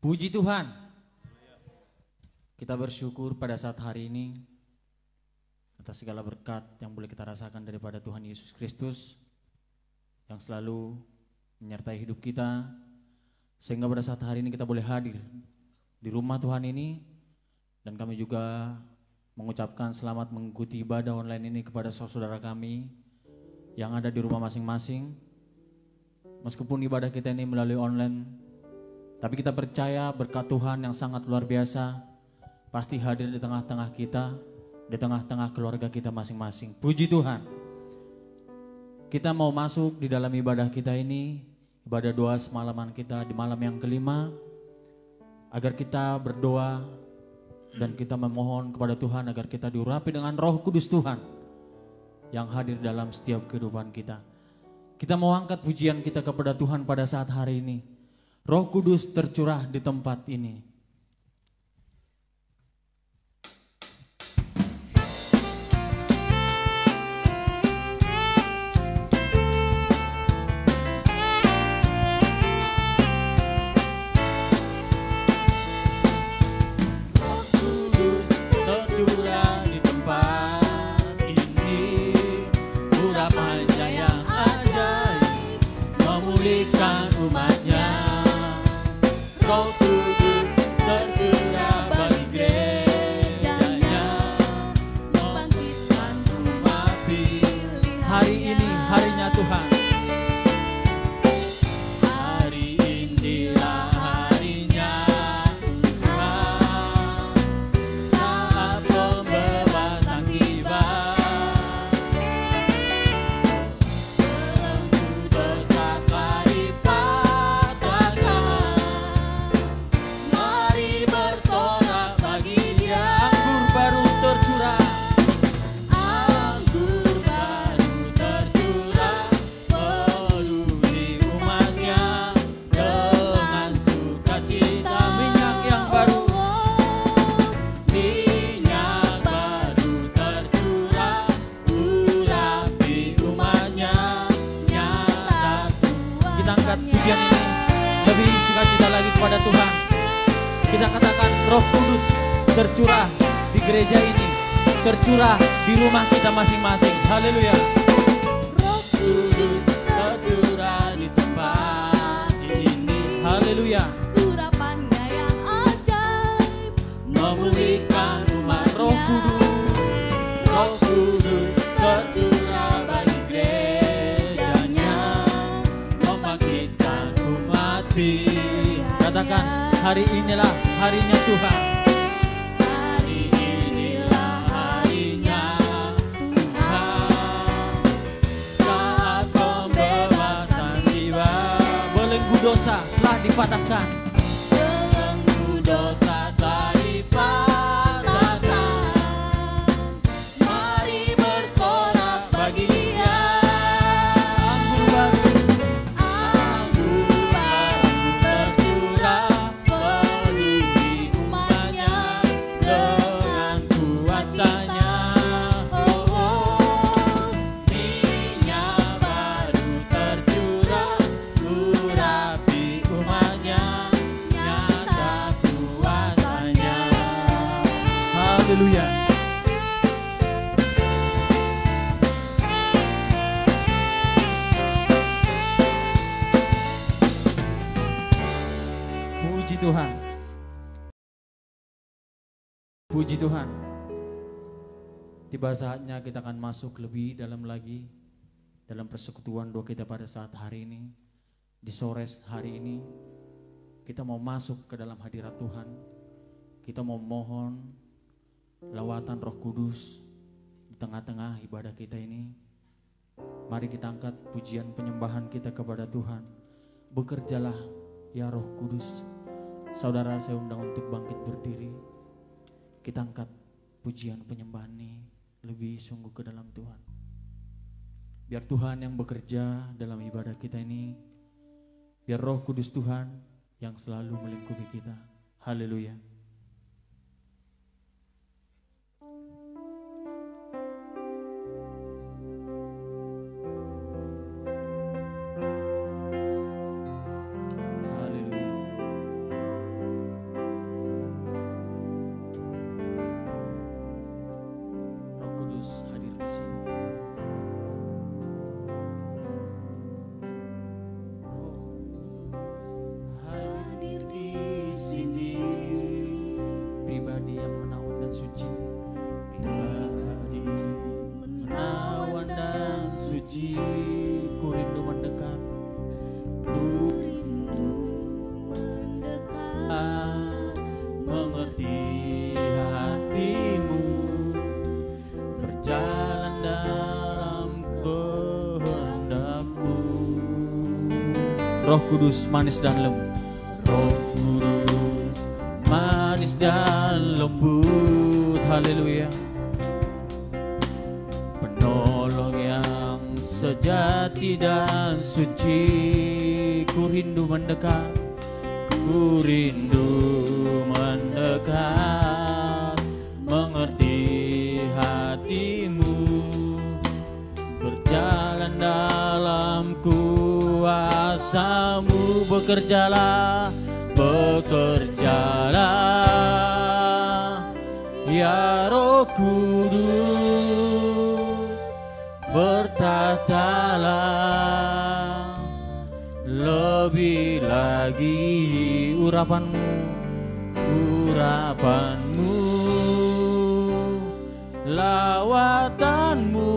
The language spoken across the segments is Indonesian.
Puji Tuhan, kita bersyukur pada saat hari ini atas segala berkat yang boleh kita rasakan daripada Tuhan Yesus Kristus yang selalu menyertai hidup kita, sehingga pada saat hari ini kita boleh hadir di rumah Tuhan ini. Dan kami juga mengucapkan selamat mengikuti ibadah online ini kepada saudara kami yang ada di rumah masing-masing. Meskipun ibadah kita ini melalui online, tapi kita percaya berkat Tuhan yang sangat luar biasa pasti hadir di tengah-tengah kita, di tengah-tengah keluarga kita masing-masing. Puji Tuhan. Kita mau masuk di dalam ibadah kita ini, ibadah doa semalaman kita di malam yang kelima, agar kita berdoa dan kita memohon kepada Tuhan agar kita diurapi dengan Roh Kudus Tuhan yang hadir dalam setiap kehidupan kita. Kita mau angkat pujian kita kepada Tuhan pada saat hari ini. Roh Kudus tercurah di tempat ini. Roh Kudus tercurah di tempat ini. Urapannya yang ajaib memulihkan umatnya. Roh Kudus tercurah bagi gerejanya, membangkitkan umat pilihannya. Hari ini harinya Tuhan. Hari inilah harinya Tuhan, saat pembebasan tiba. Belenggu dosa telah dipatahkan, mari bersorak bagi Dia. Anggur baru tercurah. Anggur baru tercurah, peduli umatnya dengan sukacita. Minyak yang baru. Minyak baru tercurah, urapi umatnya, nyata Kita angkat pujian ini lebih sukacita lagi kepada Tuhan. Kita katakan Roh Kudus tercurah di gereja ini, tercurah di rumah kita masing-masing. Haleluya. Roh Kudus tercurah di tempat ini. Haleluya. Urapannya yang ajaib memulihkan umatnya. Roh Kudus. Roh Kudus tercurah bagi gerejanya, membangkitkan umat pilihannya. Katakan hari inilah harinya Tuhan. Hari inilah harinya Tuhan, saat pembebasan tiba. Belenggu dosa telah dipatahkan. Belenggu dosa telah dipatahkan, mari bersorak bagi Dia. Anggur baru. Anggur baru tercurah, peduli umatnya dengan kuasanya. Oh, oh. Minyak baru tercurah, urapi umatnya, nyata kuasanya. Haleluya. Puji Tuhan. Puji Tuhan. Tiba saatnya kita akan masuk lebih dalam lagi dalam persekutuan doa kita pada saat hari ini. Di sore hari ini kita mau masuk ke dalam hadirat Tuhan. Kita mau mohon lawatan Roh Kudus di tengah-tengah ibadah kita ini. Mari kita angkat pujian penyembahan kita kepada Tuhan. Bekerjalah ya Roh Kudus. Saudara, saya undang untuk bangkit berdiri. Kita angkat pujian penyembahan ini lebih sungguh ke dalam Tuhan. Biar Tuhan yang bekerja dalam ibadah kita ini. Biar Roh Kudus Tuhan yang selalu melingkupi kita. Haleluya. Haleluya. Roh Kudus manis dan lembut. Roh Kudus manis dan lembut. Haleluya. Penolong yang sejati dan suci, ku rindu mendekat, ku rindu mendekat, mengerti hatimu, berjalan dalam kuasa-Mu. Bekerjalah, bekerjalah, ya Roh Kudus, bertatalah lebih lagi urapan-Mu, urapan-Mu, lawatan-Mu,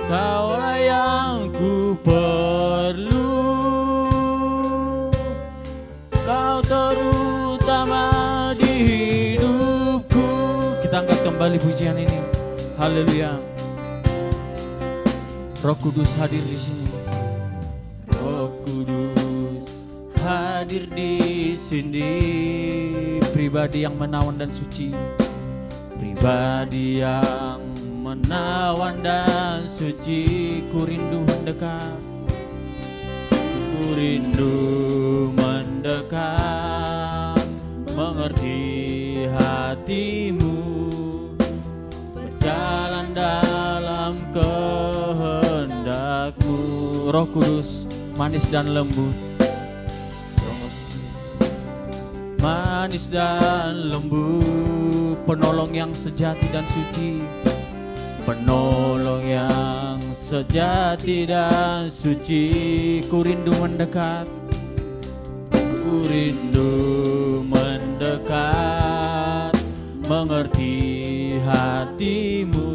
Kaulah yang ku perlu, Kau terutama di hidupku. Kita angkat kembali pujian ini. Haleluya. Roh Kudus hadir di sini. Roh Kudus hadir di sini. Pribadi yang menawan dan suci, pribadi yang menawan dan suci, ku rindu mendekat, ku rindu mendekat, mengerti hatimu, berjalan dalam kehendak-Mu. Roh Kudus manis dan lembut, manis dan lembut, penolong yang sejati dan suci, penolong yang sejati dan suci, ku rindu mendekat, ku rindu mendekat, mengerti hatimu,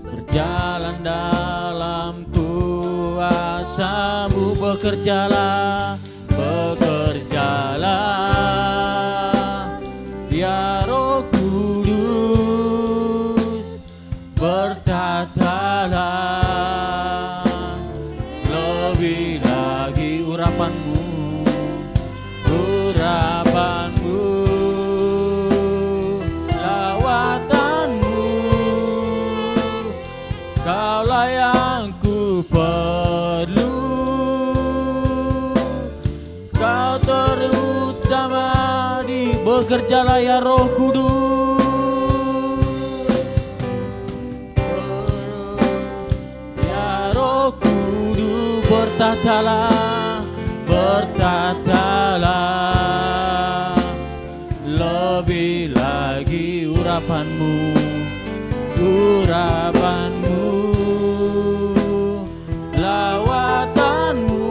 berjalan dalam kuasa-Mu. Bekerjalah, bekerjalah, ya Roh Kudus, bertatalah lebih lagi urapan-Mu, urapan-Mu, lawatan-Mu, Kaulah yang ku perlu, Kau terutama di. Bekerjalah ya Roh Kudus, ya Roh Kudus, bertatalah, bertatalah lebih lagi urapan-Mu, urapan-Mu, lawatan-Mu,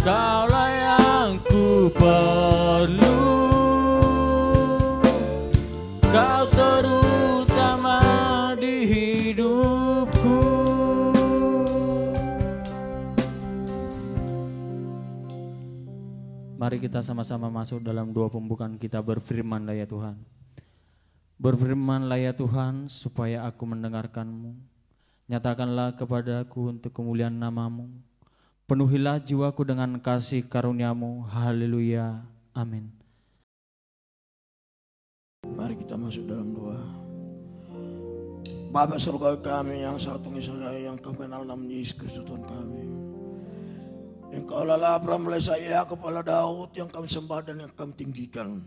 Kaulah yang ku perlu, Kau terutama di hidupku. Mari kita sama-sama masuk dalam doa pembukaan kita. Berfirman-Lah ya Tuhan, berfirman-Lah ya Tuhan, supaya aku mendengarkan-Mu. Nyatakanlah kepadaku untuk kemuliaan nama-Mu. Penuhilah jiwaku dengan kasih karunia-Mu. Haleluya. Amin. Mari kita masuk dalam doa. Bapa surgawi kami yang satu Israel, yang Kau kenal namanya Yesus Kristus Tuhan kami. Engkau lah Abraham, mulai saya kepala Daud, yang kami sembah dan yang kami tinggikan.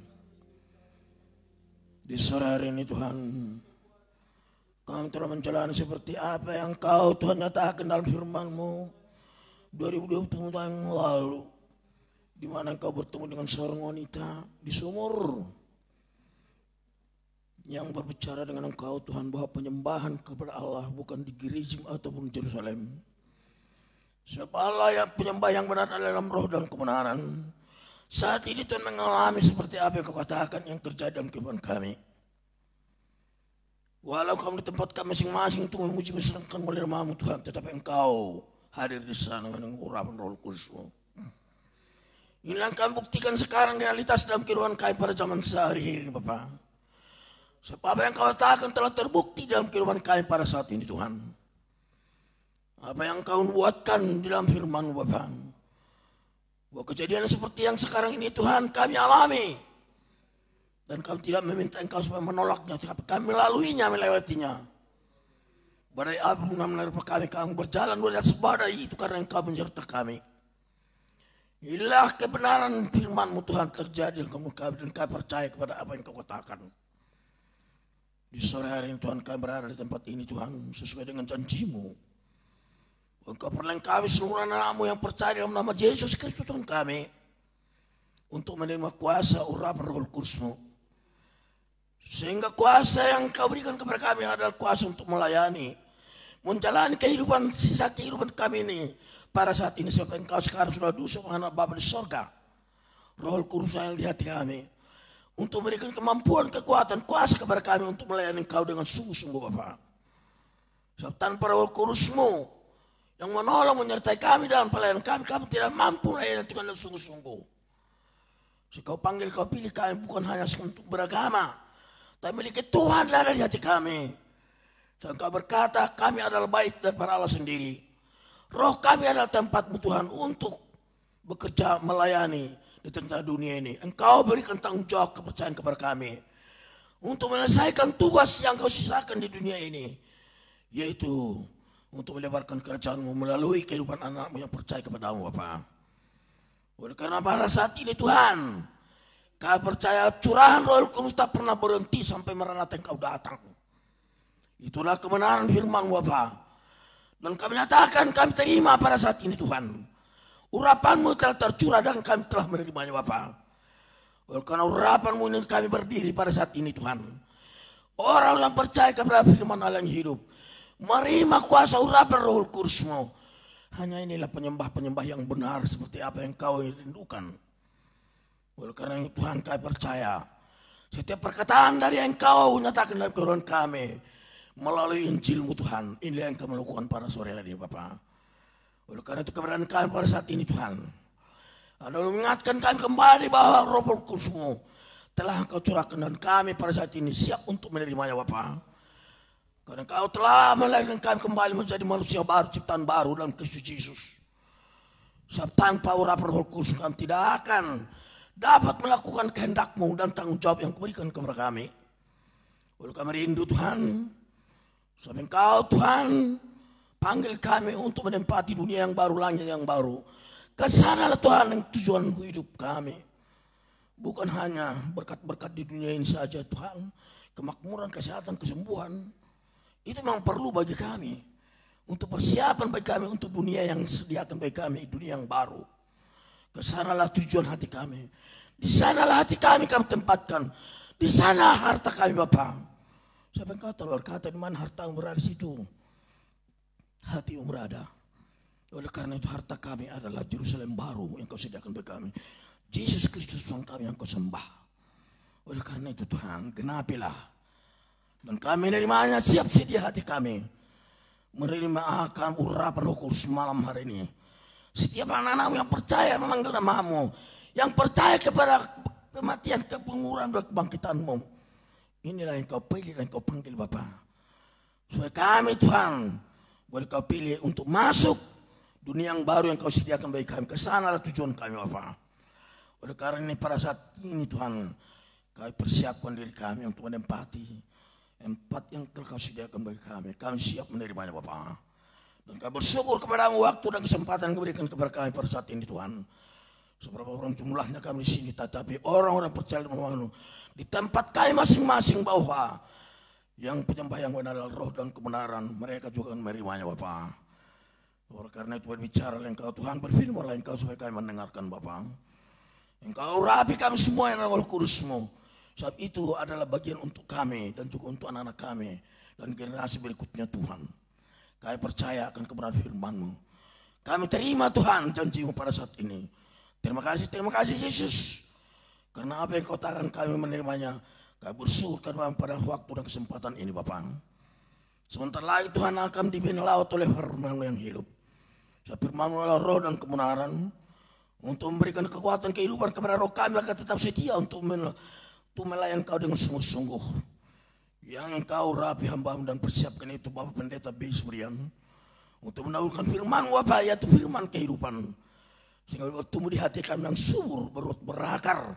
Di sore hari ini Tuhan, kami telah menjalani seperti apa yang Kau Tuhan nyatakan dalam firman-Mu 2020 tahun yang lalu, di mana Engkau bertemu dengan seorang wanita di sumur yang berbicara dengan Engkau Tuhan, bahwa penyembahan kepada Allah bukan di Gerizim ataupun Yerusalem. Sebab Allah yang penyembah yang benar dalam roh dan kebenaran. Saat ini Tuhan mengalami seperti apa yang Kau katakan yang terjadi dalam kehidupan kami. Walau kami di tempat kami masing-masing untuk memuji mensenangkan oleh nama-Mu Tuhan, tetapi Engkau hadir di sana dengan urapan Roh Kudus-Mu. Inilah yang kami buktikan sekarang realitas dalam kehidupan kami pada zaman sehari ini Bapa. Sebab apa yang Kau katakan telah terbukti dalam kehidupan kami pada saat ini Tuhan. Apa yang kau buatkan di dalam firman-Mu Bapa. Bahwa kejadian seperti yang sekarang ini Tuhan kami alami. Dan kami tidak meminta Engkau supaya menolaknya, tapi kami melaluinya, melewatinya. Badai api menerpa kami berjalan di atas badai itu karena Engkau menyertai kami. Inilah kebenaran firman-Mu Tuhan terjadi dalam kami dan kami percaya kepada apa yang Kau katakan. Di sore hari ini Tuhan kami berada di tempat ini Tuhan sesuai dengan janji-Mu. Engkau perlengkapi seluruh anak-Mu yang percaya dalam nama Yesus Kristus Tuhan kami. Untuk menerima kuasa urapan Roh Kudus-Mu. Sehingga kuasa yang Kau berikan kepada kami adalah kuasa untuk melayani. Menjalani kehidupan, sisa kehidupan kami ini. Pada saat ini sebab Engkau sekarang sudah duduk anak Bapa di sorga. Roh Kudus yang di hati kami. Untuk memberikan kemampuan, kekuatan, kuasa kepada kami untuk melayani Engkau dengan sungguh-sungguh Bapa. Sebab tanpa Roh Kudus-Mu yang menolong menyertai kami dalam pelayanan kami tidak mampu melayani Tuhan dengan sungguh-sungguh. So, Kau panggil, Kau pilih kami bukan hanya untuk beragama, tapi memiliki Tuhan ada di hati kami. Dan Kau berkata kami adalah baik daripada Allah sendiri. Roh kami adalah tempat-Mu Tuhan untuk bekerja melayani di tengah dunia ini. Engkau berikan tanggung jawab kepercayaan kepada kami. Untuk menyelesaikan tugas yang Kau sisakan di dunia ini. Yaitu untuk melebarkan kerajaan-Mu melalui kehidupan anak-Mu yang percaya kepada-Mu Bapa. Oleh karena pada saat ini Tuhan, Kau percaya curahan Roh Kudus tak pernah berhenti sampai Maranatha Engkau datang. Itulah kebenaran firman Bapa. Dan kami nyatakan kami terima pada saat ini Tuhan. Urapan-Mu telah tercurah dan kami telah menerimanya Bapa. Oleh karena urapan-Mu ini kami berdiri pada saat ini Tuhan. Orang yang percaya kepada firman Allah yang hidup. Menerima kuasa urapan Roh Kudus-Mu. Hanya inilah penyembah-penyembah yang benar seperti apa yang Kau rindukan. Oleh karena itu Tuhan kami percaya. Setiap perkataan dari yang Kau nyatakan dalam kehidupan kami. Melalui Injil-Mu Tuhan. Inilah yang kami lakukan pada sore hari ini Bapa. Oleh karena itu keberadaan kami pada saat ini Tuhan. Anda mengingatkan kami kembali bahwa Roh Kudus-Mu telah Engkau curahkan dan kami pada saat ini siap untuk menerimanya Bapa. Karena Kau telah melahirkan kami kembali menjadi manusia baru, ciptaan baru dalam Kristus Yesus. Sebab tanpa urapan Roh Kudus kami tidak akan dapat melakukan kehendak-Mu dan tanggung jawab yang Kau berikan kepada kami. Oleh kami rindu Tuhan. Sebab Engkau Tuhan panggil kami untuk menempati dunia yang baru, langit yang baru. Kesanalah Tuhan yang tujuan hidup kami. Bukan hanya berkat-berkat di dunia ini saja Tuhan. Kemakmuran, kesehatan, kesembuhan. Itu memang perlu bagi kami. Untuk persiapan bagi kami untuk dunia yang disediakan bagi kami. Dunia yang baru. Kesanalah tujuan hati kami. Di sanalah hati kami tempatkan. Di sana harta kami Bapa. Siapa yang Kau telah berkata di mana harta-Mu berada di situ. Hati-Mu berada. Oleh karena itu harta kami adalah Yerusalem baru yang Kau sediakan bagi kami. Yesus Kristus Tuhan kami yang Kau sembah. Oleh karena itu Tuhan genapilah. Dan kami menerimanya siap sedia hati kami. Menerima akan urapan Roh Kudus malam hari ini. Setiap anak-anak-Mu yang percaya memanggil nama-Mu. Yang percaya kepada kematian, kepengurusan dan kebangkitan-Mu. Inilah yang Kau pilih dan Kau panggil Bapa. Supaya kami Tuhan boleh Kau pilih untuk masuk dunia yang baru yang Kau sediakan bagi kami. Kesanalah tujuan kami Bapa. Oleh karena ini pada saat ini Tuhan, Kau persiapkan diri kami untuk menempati tempat yang telah Kau sediakan bagi kami. Kami siap menerimanya Bapa. Dan kami bersyukur kepada-Mu waktu dan kesempatan yang diberikan kepada kami pada saat ini Tuhan. Seberapa orang jumlahnya kami di sini, tetapi orang-orang percaya dengan di tempat kami masing-masing bahwa yang penyembah yang benar adalah roh dan kebenaran, mereka juga akan menerimanya Bapa. Oleh karena itu berbicara Engkau Tuhan, berfirman Engkau supaya kami mendengarkan Bapa. Engkau urapi kami semua yang Roh Kudus-Mu. Sebab itu adalah bagian untuk kami dan juga untuk anak-anak kami dan generasi berikutnya Tuhan. Kami percaya akan kebenaran firman-Mu. Kami terima Tuhan janji-Mu pada saat ini. Terima kasih Yesus. Karena apa yang Kau katakan kami menerimanya. Kami bersyukur pada waktu dan kesempatan ini Bapa. Sebentar lagi Tuhan akan dibina laut oleh firman-Mu yang hidup. Firman-Mu adalah roh dan kebenaran. Untuk memberikan kekuatan kehidupan kepada roh kami akan tetap setia untuk melayan Kau dengan sungguh-sungguh. Yang Engkau rapi hamba-Mu dan persiapkan itu Bapak Pendeta B. Subrian. untuk menaburkan firman-Mu Bapa, yaitu firman kehidupan, sehingga bertumbuh di hati kami yang subur, berakar,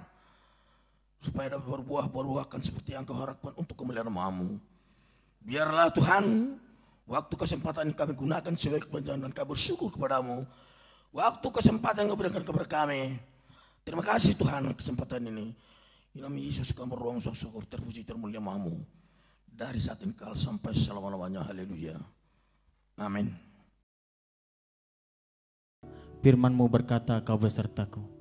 supaya dapat berbuah-buahkan seperti yang Kau harapkan untuk kemuliaan nama-Mu. Biarlah Tuhan, waktu kesempatan yang kami gunakan sebagai kebenaran, dan kami bersyukur kepadamu. Waktu kesempatan yang Kau berikan kepada kami. Terima kasih Tuhan kesempatan ini. Di nama Yesus kami berdoa syukur, terpuji termulia nama-Mu. Dari saat ini sampai selama-lamanya. Haleluya. Amin. Firman-Mu berkata, Kau besertaku.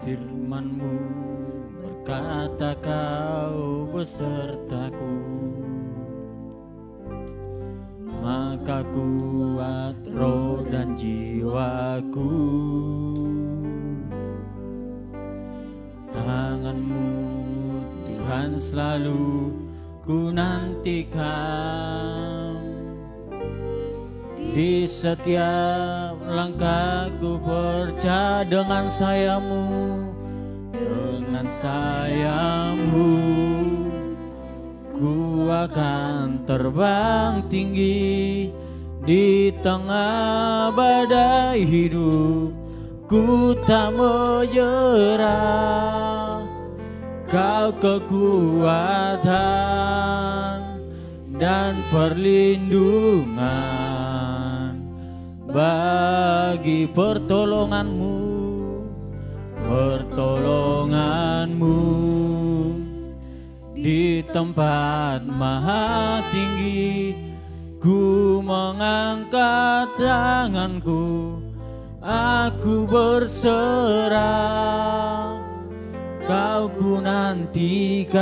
Firman-Mu berkata, Kau besertaku, maka kuat roh dan jiwaku. Tangan-Mu Tuhan selalu ku nantikan, di setiap langkahku percaya dengan sayap-Mu, ku akan terbang tinggi di tengah badai hidup. Ku tak menyerah, Kau kekuatan dan perlindungan, bagi pertolongan-Mu di tempat maha tinggi. Ku mengangkat tanganku, aku berserah, Kau ku nantikan,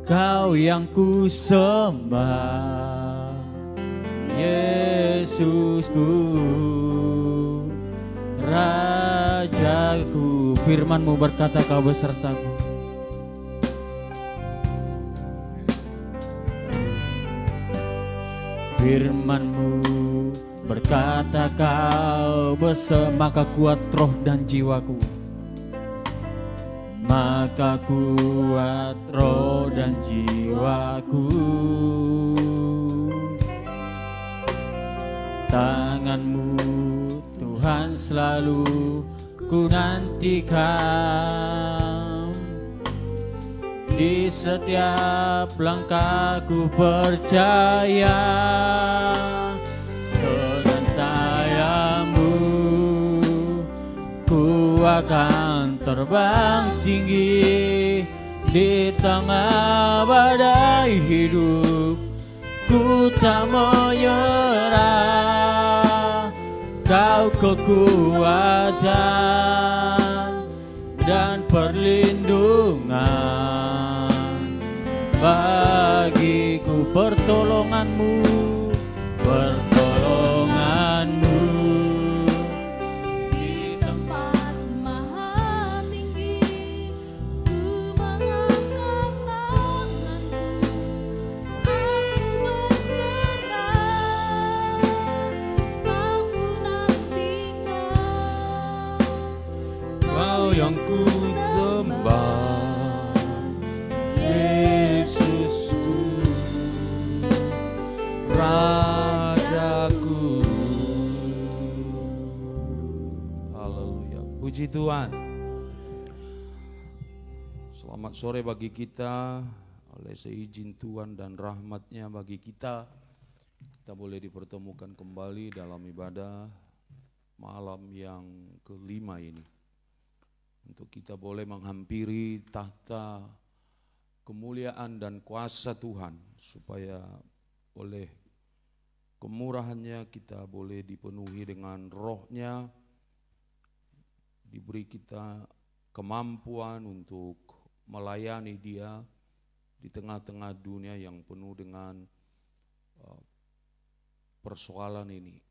Kau yang ku sembah, Yesusku, Rajaku. Firman-Mu berkata, Kau besertaku. Firman-Mu berkata, Kau besertaku, maka kuat roh dan jiwaku. Maka kuat roh dan jiwaku. Tangan-Mu Tuhan selalu ku nantikan, di setiap langkahku percaya dengan sayap-Mu, ku akan terbang tinggi di tengah badai hidup. Ku tak menyerah, Kau kekuatan dan perlindungan, bagiku pertolongan-Mu di tempat maha tinggi. Ku mengangkat tanganku, aku berserah, Kau ku nantikan, Kau yang ku sembah, Yesusku, Rajaku. Haleluya, puji Tuhan. Selamat sore bagi kita, oleh seizin Tuhan dan rahmat-Nya bagi kita boleh dipertemukan kembali dalam ibadah malam yang kelima ini. Untuk kita boleh menghampiri tahta kemuliaan dan kuasa Tuhan, supaya oleh kemurahan-Nya kita boleh dipenuhi dengan roh-Nya, diberi kita kemampuan untuk melayani Dia di tengah-tengah dunia yang penuh dengan persoalan ini.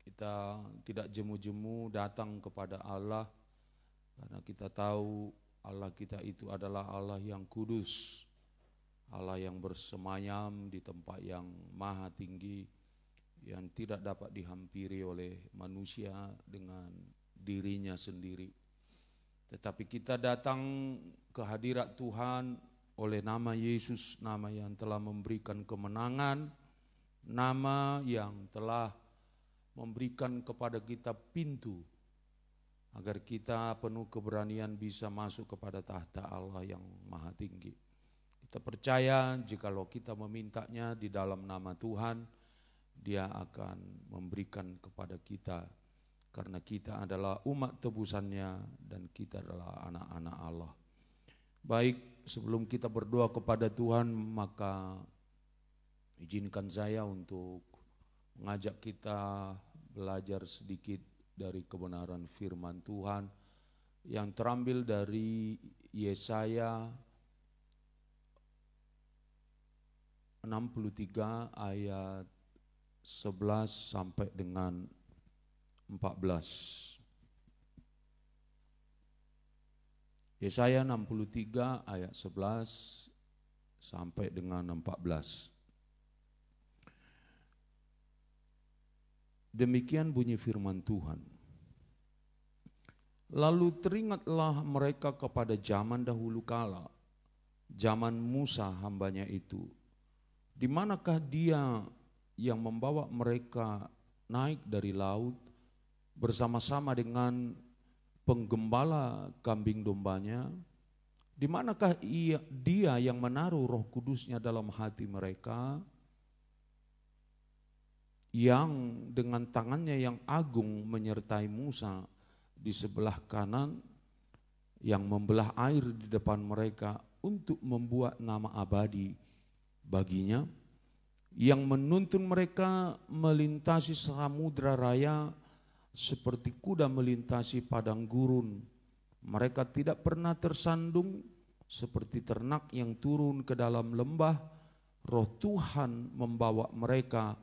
Kita tidak jemu-jemu datang kepada Allah karena kita tahu Allah kita itu adalah Allah yang kudus, Allah yang bersemayam di tempat yang maha tinggi, yang tidak dapat dihampiri oleh manusia dengan dirinya sendiri. Tetapi kita datang ke hadirat Tuhan oleh nama Yesus, nama yang telah memberikan kemenangan, nama yang telah memberikan kepada kita pintu agar kita penuh keberanian bisa masuk kepada tahta Allah yang maha tinggi. Kita percaya jikalau kita memintanya di dalam nama Tuhan, Dia akan memberikan kepada kita, karena kita adalah umat tebusannya dan kita adalah anak-anak Allah. Baik, sebelum kita berdoa kepada Tuhan, maka izinkan saya untuk mengajak kita belajar sedikit dari kebenaran firman Tuhan yang terambil dari Yesaya 63 ayat 11 sampai dengan 14. Yesaya 63 ayat 11 sampai dengan 14. Demikian bunyi firman Tuhan. Lalu teringatlah mereka kepada zaman dahulu kala, zaman Musa hambanya itu. Di manakah Dia yang membawa mereka naik dari laut bersama-sama dengan penggembala kambing dombanya? Di manakah Dia yang menaruh Roh Kudusnya dalam hati mereka, yang dengan tangannya yang agung menyertai Musa di sebelah kanan, yang membelah air di depan mereka untuk membuat nama abadi baginya, yang menuntun mereka melintasi samudra raya seperti kuda melintasi padang gurun. Mereka tidak pernah tersandung seperti ternak yang turun ke dalam lembah. Roh Tuhan membawa mereka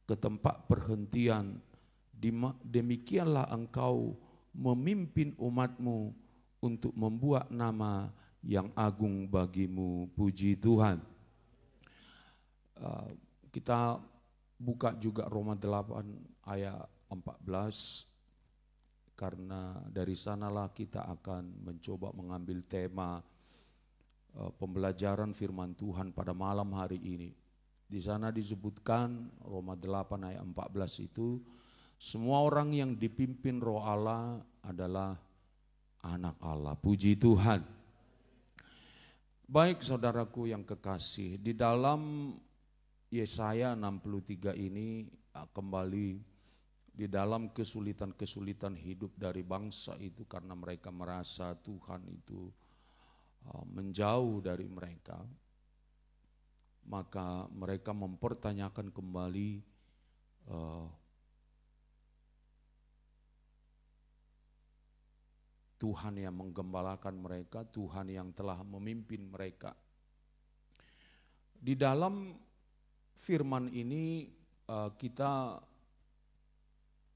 ke tempat perhentian. Demikianlah engkau memimpin umatmu untuk membuat nama yang agung bagimu. Puji Tuhan. Kita buka juga Roma 8 ayat 14, karena dari sanalah kita akan mencoba mengambil tema pembelajaran firman Tuhan pada malam hari ini. Di sana disebutkan Roma 8 ayat 14 itu, semua orang yang dipimpin Roh Allah adalah anak Allah. Puji Tuhan. Baik saudaraku yang kekasih, di dalam Yesaya 63 ini kembali di dalam kesulitan-kesulitan hidup dari bangsa itu, karena mereka merasa Tuhan itu menjauh dari mereka. Maka mereka mempertanyakan kembali Tuhan yang menggembalakan mereka, Tuhan yang telah memimpin mereka. Di dalam firman ini kita,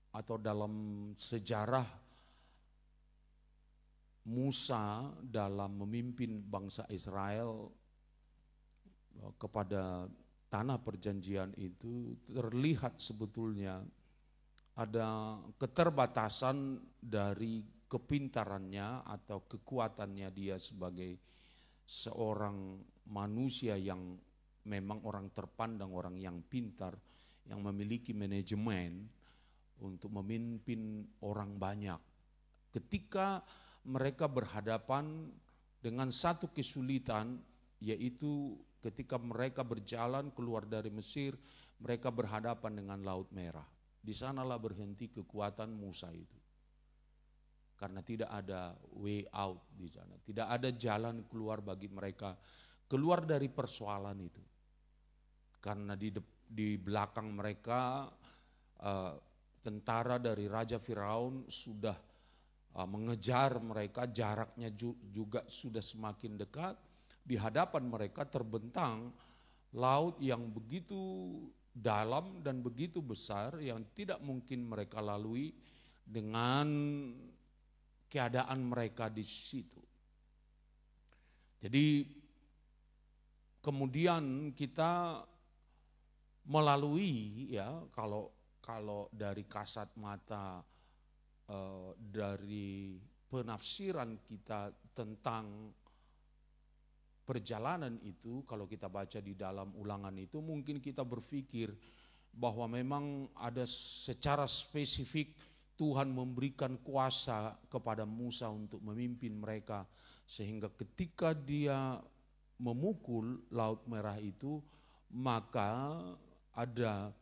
atau dalam sejarah Musa dalam memimpin bangsa Israel kepada tanah perjanjian itu, terlihat sebetulnya ada keterbatasan dari kepintarannya atau kekuatannya dia sebagai seorang manusia yang memang orang terpandang, orang yang pintar, yang memiliki manajemen untuk memimpin orang banyak. Ketika mereka berhadapan dengan satu kesulitan, yaitu ketika mereka berjalan keluar dari Mesir, mereka berhadapan dengan Laut Merah. Di sanalah berhenti kekuatan Musa itu. Karena tidak ada way out di sana. Tidak ada jalan keluar bagi mereka, keluar dari persoalan itu. Karena di belakang mereka tentara dari Raja Firaun sudah mengejar mereka, jaraknya juga sudah semakin dekat. Di hadapan mereka terbentang laut yang begitu dalam dan begitu besar yang tidak mungkin mereka lalui dengan keadaan mereka di situ. Jadi kemudian kita melalui, ya, kalau dari kasat mata dari penafsiran kita tentang perjalanan itu, kalau kita baca di dalam Ulangan itu, mungkin kita berpikir bahwa memang ada secara spesifik Tuhan memberikan kuasa kepada Musa untuk memimpin mereka, sehingga ketika dia memukul Laut Merah itu, maka ada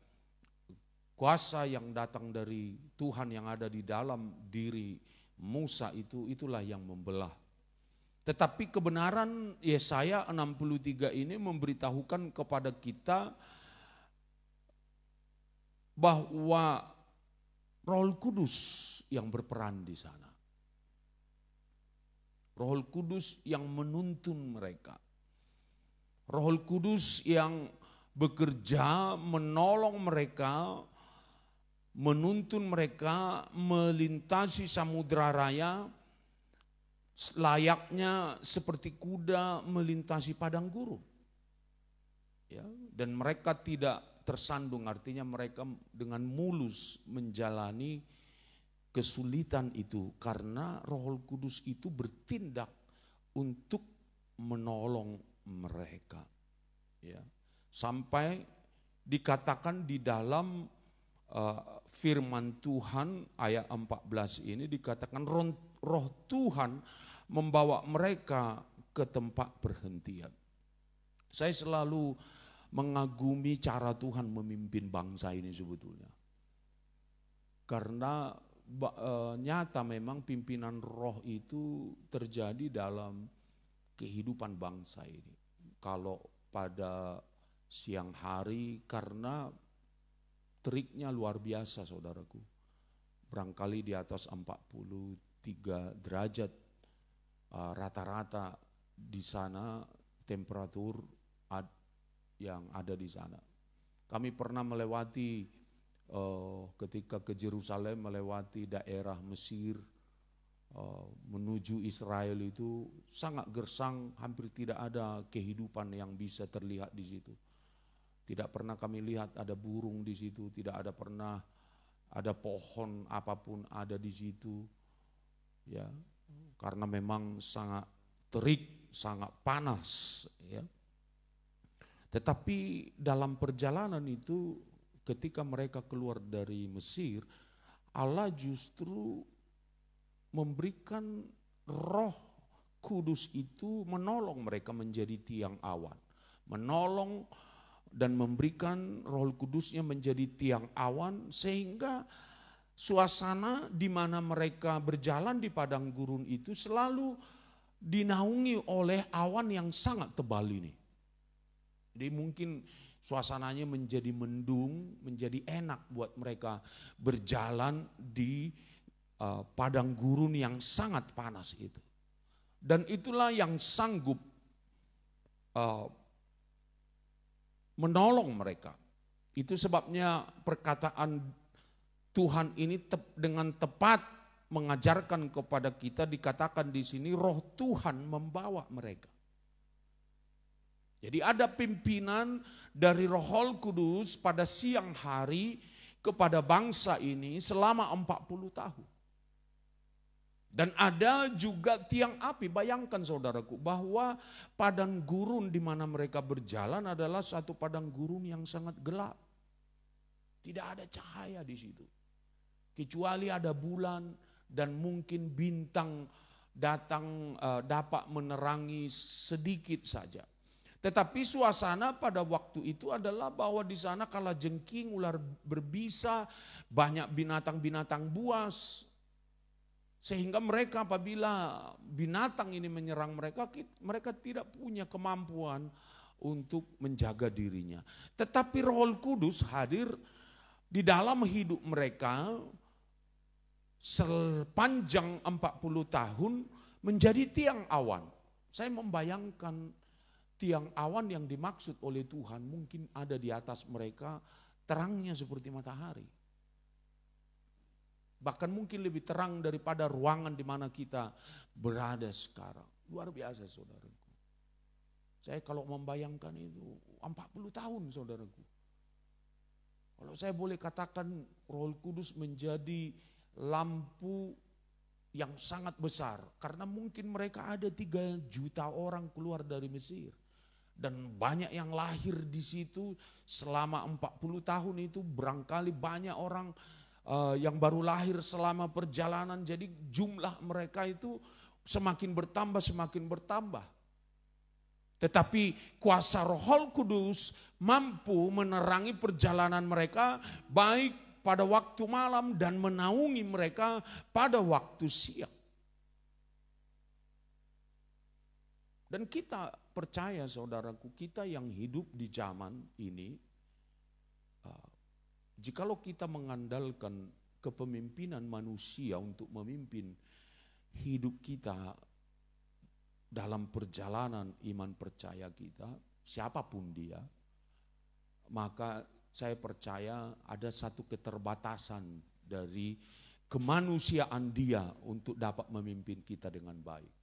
kuasa yang datang dari Tuhan yang ada di dalam diri Musa itu, itulah yang membelah. Tetapi kebenaran Yesaya 63 ini memberitahukan kepada kita bahwa Roh Kudus yang berperan di sana. Roh Kudus yang menuntun mereka. Roh Kudus yang bekerja menolong mereka, menuntun mereka melintasi samudera raya layaknya seperti kuda melintasi padang gurun. Ya, dan mereka tidak tersandung, artinya mereka dengan mulus menjalani kesulitan itu karena Roh Kudus itu bertindak untuk menolong mereka. Ya, sampai dikatakan di dalam firman Tuhan ayat 14 ini dikatakan roh Tuhan membawa mereka ke tempat perhentian. Saya selalu mengagumi cara Tuhan memimpin bangsa ini sebetulnya. Karena nyata memang pimpinan roh itu terjadi dalam kehidupan bangsa ini. Kalau pada siang hari, karena teriknya luar biasa saudaraku. Barangkali di atas 43 derajat rata-rata di sana temperatur yang ada di sana. Kami pernah melewati ketika ke Yerusalem, melewati daerah Mesir menuju Israel itu sangat gersang, hampir tidak ada kehidupan yang bisa terlihat di situ. Tidak pernah kami lihat ada burung di situ, tidak ada pernah ada pohon apapun ada di situ. Ya, karena memang sangat terik, sangat panas, ya. Tetapi dalam perjalanan itu ketika mereka keluar dari Mesir, Allah justru memberikan Roh Kudus itu menolong mereka menjadi tiang awan. Menolong dan memberikan Roh Kudusnya menjadi tiang awan sehingga suasana di mana mereka berjalan di padang gurun itu selalu dinaungi oleh awan yang sangat tebal ini. Jadi mungkin suasananya menjadi mendung, menjadi enak buat mereka berjalan di padang gurun yang sangat panas itu. Dan itulah yang sanggup menolong mereka. Itu sebabnya perkataan Tuhan ini dengan tepat mengajarkan kepada kita, dikatakan di sini Roh Tuhan membawa mereka. Jadi ada pimpinan dari Roh Kudus pada siang hari kepada bangsa ini selama 40 tahun. Dan ada juga tiang api. Bayangkan saudaraku bahwa padang gurun di mana mereka berjalan adalah satu padang gurun yang sangat gelap. Tidak ada cahaya di situ. Kecuali ada bulan dan mungkin bintang datang dapat menerangi sedikit saja. Tetapi suasana pada waktu itu adalah bahwa di sana kalajengking, ular berbisa, banyak binatang-binatang buas. Sehingga mereka apabila binatang ini menyerang mereka, mereka tidak punya kemampuan untuk menjaga dirinya. Tetapi Roh Kudus hadir di dalam hidup mereka sepanjang 40 tahun menjadi tiang awan. Saya membayangkan tiang awan yang dimaksud oleh Tuhan mungkin ada di atas mereka terangnya seperti matahari. Bahkan mungkin lebih terang daripada ruangan di mana kita berada sekarang. Luar biasa saudaraku. Saya kalau membayangkan itu 40 tahun saudaraku. Kalau saya boleh katakan Roh Kudus menjadi lampu yang sangat besar. Karena mungkin mereka ada 3 juta orang keluar dari Mesir. Dan banyak yang lahir di situ selama 40 tahun itu, barangkali banyak orang yang baru lahir selama perjalanan. Jadi jumlah mereka itu semakin bertambah. Tetapi kuasa Roh Kudus mampu menerangi perjalanan mereka baik pada waktu malam dan menaungi mereka pada waktu siang. Dan kita percaya saudaraku, kita yang hidup di zaman ini, jikalau kita mengandalkan kepemimpinan manusia untuk memimpin hidup kita dalam perjalanan iman percaya kita, siapapun dia, maka saya percaya ada satu keterbatasan dari kemanusiaan dia untuk dapat memimpin kita dengan baik.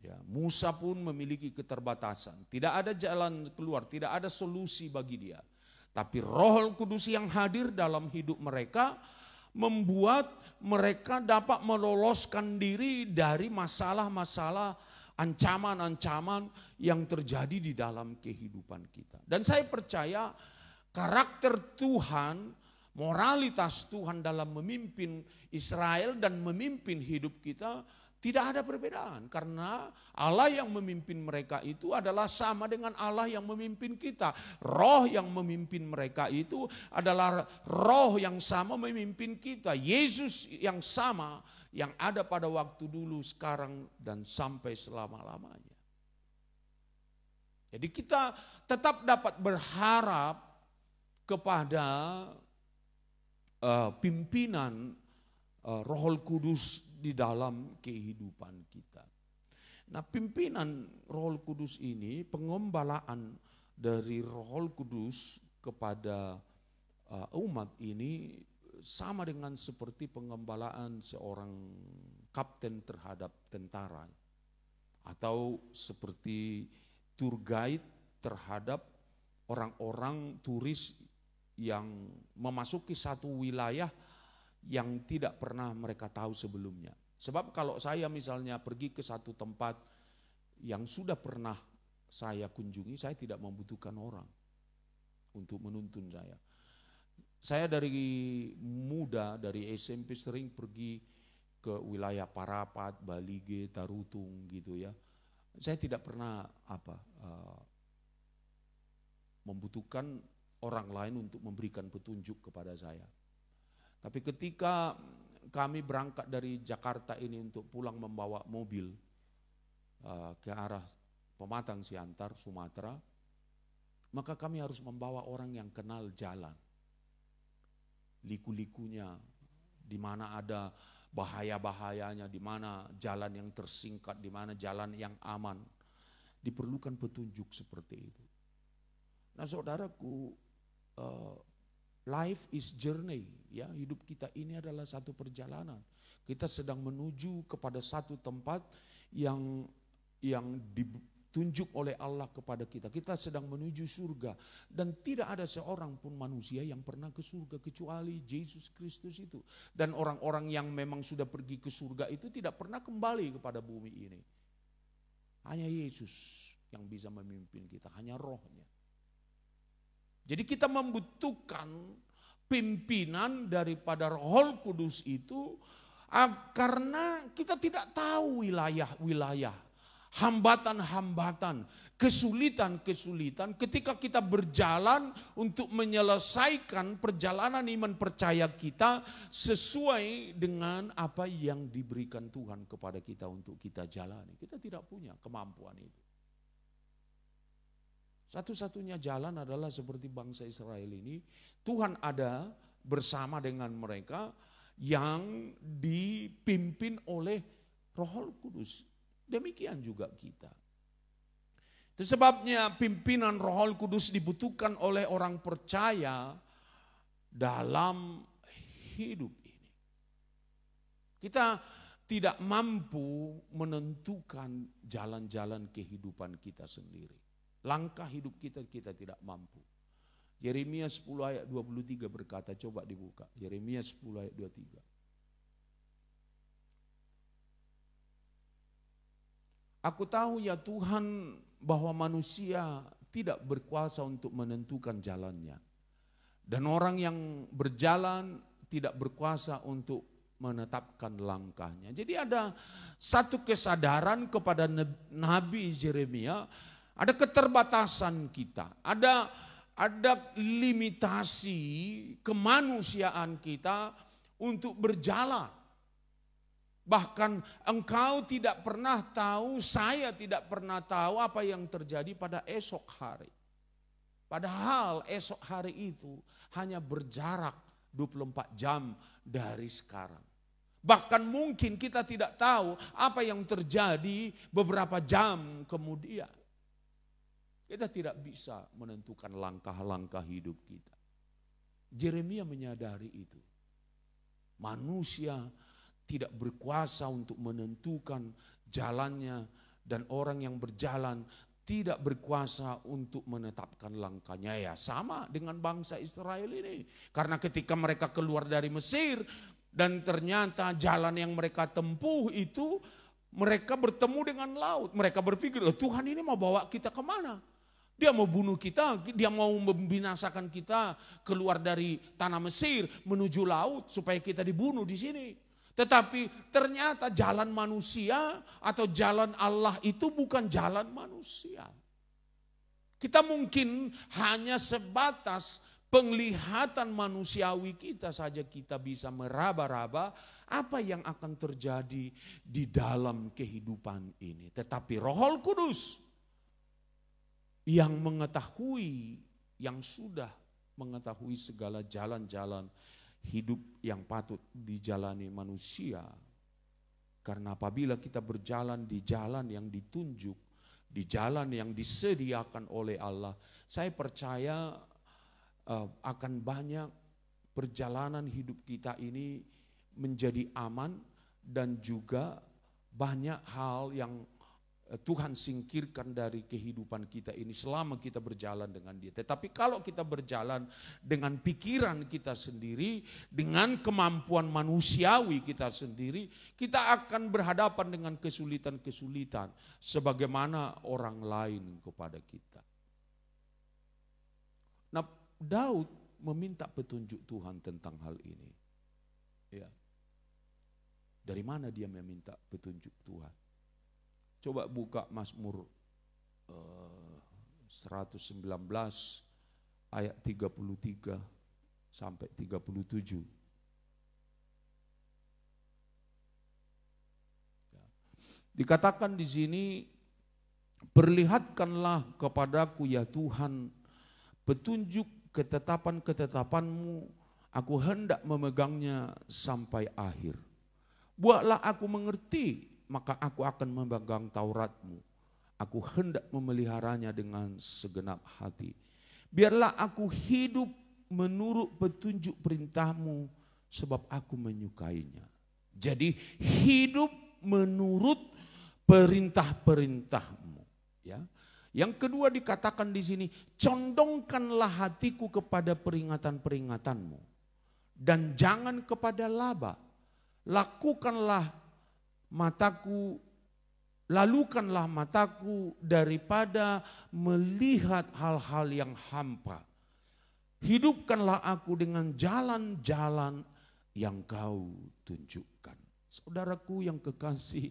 Ya, Musa pun memiliki keterbatasan, tidak ada jalan keluar, tidak ada solusi bagi dia. Tapi Roh Kudus yang hadir dalam hidup mereka membuat mereka dapat meloloskan diri dari masalah-masalah, ancaman-ancaman yang terjadi di dalam kehidupan kita. Dan saya percaya karakter Tuhan, moralitas Tuhan dalam memimpin Israel dan memimpin hidup kita tidak ada perbedaan, karena Allah yang memimpin mereka itu adalah sama dengan Allah yang memimpin kita. Roh yang memimpin mereka itu adalah roh yang sama memimpin kita. Yesus yang sama yang ada pada waktu dulu, sekarang, dan sampai selama-lamanya. Jadi kita tetap dapat berharap kepada pimpinan Roh Kudus di dalam kehidupan kita. Nah, pimpinan Roh Kudus ini, pengembalaan dari Roh Kudus kepada umat ini sama dengan seperti pengembalaan seorang kapten terhadap tentara, atau seperti tour guide terhadap orang-orang turis yang memasuki satu wilayah yang tidak pernah mereka tahu sebelumnya. Sebab kalau saya misalnya pergi ke satu tempat yang sudah pernah saya kunjungi, saya tidak membutuhkan orang untuk menuntun saya. Saya dari muda, dari SMP sering pergi ke wilayah Parapat, Balige, Tarutung gitu ya. Saya tidak pernah membutuhkan orang lain untuk memberikan petunjuk kepada saya. Tapi ketika kami berangkat dari Jakarta ini untuk pulang membawa mobil ke arah Pematang Siantar, Sumatera, maka kami harus membawa orang yang kenal jalan. Liku-likunya, di mana ada bahaya-bahayanya, di mana jalan yang tersingkat, di mana jalan yang aman. Diperlukan petunjuk seperti itu. Nah saudaraku, life is journey, ya, hidup kita ini adalah satu perjalanan. Kita sedang menuju kepada satu tempat yang ditunjuk oleh Allah kepada kita. Kita sedang menuju surga, dan tidak ada seorang pun manusia yang pernah ke surga kecuali Yesus Kristus itu. Dan orang-orang yang memang sudah pergi ke surga itu tidak pernah kembali kepada bumi ini. Hanya Yesus yang bisa memimpin kita, hanya Rohnya. Jadi kita membutuhkan pimpinan daripada Roh Kudus itu karena kita tidak tahu wilayah-wilayah, hambatan-hambatan, kesulitan-kesulitan ketika kita berjalan untuk menyelesaikan perjalanan iman percaya kita sesuai dengan apa yang diberikan Tuhan kepada kita untuk kita jalani. Kita tidak punya kemampuan itu. Satu-satunya jalan adalah seperti bangsa Israel ini, Tuhan ada bersama dengan mereka yang dipimpin oleh Roh Kudus. Demikian juga kita. Itu sebabnya pimpinan Roh Kudus dibutuhkan oleh orang percaya dalam hidup ini. Kita tidak mampu menentukan jalan-jalan kehidupan kita sendiri. Langkah hidup kita tidak mampu. Yeremia 10 ayat 23 berkata, coba dibuka. Yeremia 10 ayat 23. Aku tahu ya Tuhan bahwa manusia tidak berkuasa untuk menentukan jalannya. Dan orang yang berjalan tidak berkuasa untuk menetapkan langkahnya. Jadi ada satu kesadaran kepada Nabi Yeremia, ada keterbatasan kita, ada limitasi kemanusiaan kita untuk berjalan. Bahkan engkau tidak pernah tahu, saya tidak pernah tahu apa yang terjadi pada esok hari. Padahal esok hari itu hanya berjarak 24 jam dari sekarang. Bahkan mungkin kita tidak tahu apa yang terjadi beberapa jam kemudian. Kita tidak bisa menentukan langkah-langkah hidup kita. Yeremia menyadari itu. Manusia tidak berkuasa untuk menentukan jalannya, dan orang yang berjalan tidak berkuasa untuk menetapkan langkahnya. Ya sama dengan bangsa Israel ini. Karena ketika mereka keluar dari Mesir dan ternyata jalan yang mereka tempuh itu mereka bertemu dengan laut. Mereka berpikir, oh, Tuhan ini mau bawa kita kemana? Dia mau bunuh kita, dia mau membinasakan kita keluar dari tanah Mesir menuju laut supaya kita dibunuh di sini. Tetapi ternyata jalan manusia atau jalan Allah itu bukan jalan manusia. Kita mungkin hanya sebatas penglihatan manusiawi kita saja kita bisa meraba-raba apa yang akan terjadi di dalam kehidupan ini. Tetapi Roh Kudus yang mengetahui, yang sudah mengetahui segala jalan-jalan hidup yang patut dijalani manusia. Karena apabila kita berjalan di jalan yang ditunjuk, di jalan yang disediakan oleh Allah, saya percaya akan banyak perjalanan hidup kita ini menjadi aman, dan juga banyak hal yang Tuhan singkirkan dari kehidupan kita ini selama kita berjalan dengan Dia. Tetapi kalau kita berjalan dengan pikiran kita sendiri, dengan kemampuan manusiawi kita sendiri, kita akan berhadapan dengan kesulitan-kesulitan sebagaimana orang lain kepada kita. Nah, Daud meminta petunjuk Tuhan tentang hal ini. Ya. Dari mana dia meminta petunjuk Tuhan? Coba buka Mazmur 119 ayat 33 sampai 37. Dikatakan di sini, perlihatkanlah kepadaku ya Tuhan petunjuk ketetapan-ketetapanmu, aku hendak memegangnya sampai akhir. Buatlah aku mengerti, maka aku akan memegang Tauratmu. Aku hendak memeliharanya dengan segenap hati. Biarlah aku hidup menurut petunjuk perintahmu, sebab aku menyukainya. Jadi hidup menurut perintah-perintahmu. Ya. Yang kedua dikatakan di sini, condongkanlah hatiku kepada peringatan-peringatanmu, dan jangan kepada laba. Lalukanlah mataku daripada melihat hal-hal yang hampa. Hidupkanlah aku dengan jalan-jalan yang kau tunjukkan. Saudaraku yang kekasih,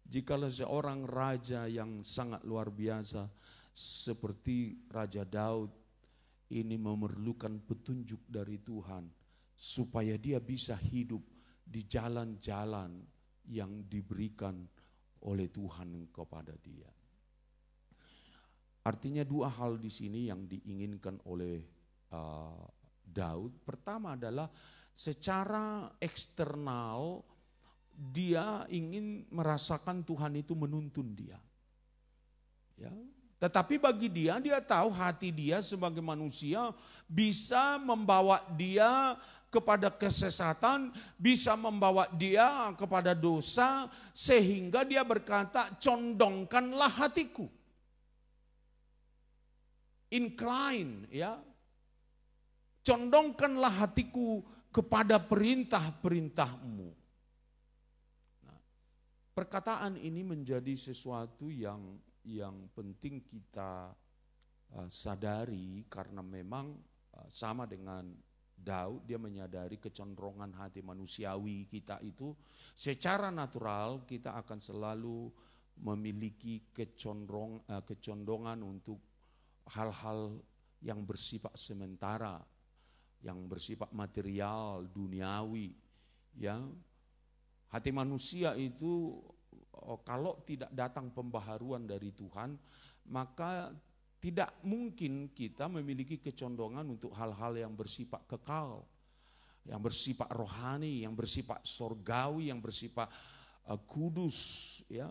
jikalau seorang raja yang sangat luar biasa seperti Raja Daud ini memerlukan petunjuk dari Tuhan supaya dia bisa hidup di jalan-jalan yang diberikan oleh Tuhan kepada dia. Artinya dua hal di sini yang diinginkan oleh Daud. Pertama adalah secara eksternal dia ingin merasakan Tuhan itu menuntun dia. Ya, Tetapi bagi dia tahu hati dia sebagai manusia bisa membawa dia kepada kesesatan, bisa membawa dia kepada dosa, sehingga dia berkata, condongkanlah hatiku. Incline, ya. Condongkanlah hatiku kepada perintah-perintahmu. Nah, perkataan ini menjadi sesuatu yang penting kita sadari, karena memang sama dengan Daud, dia menyadari kecenderungan hati manusiawi kita itu secara natural kita akan selalu memiliki kecondongan untuk hal-hal yang bersifat sementara, yang bersifat material, duniawi, ya. Hati manusia itu kalau tidak datang pembaharuan dari Tuhan, maka tidak mungkin kita memiliki kecondongan untuk hal-hal yang bersifat kekal, yang bersifat rohani, yang bersifat sorgawi, yang bersifat kudus, ya.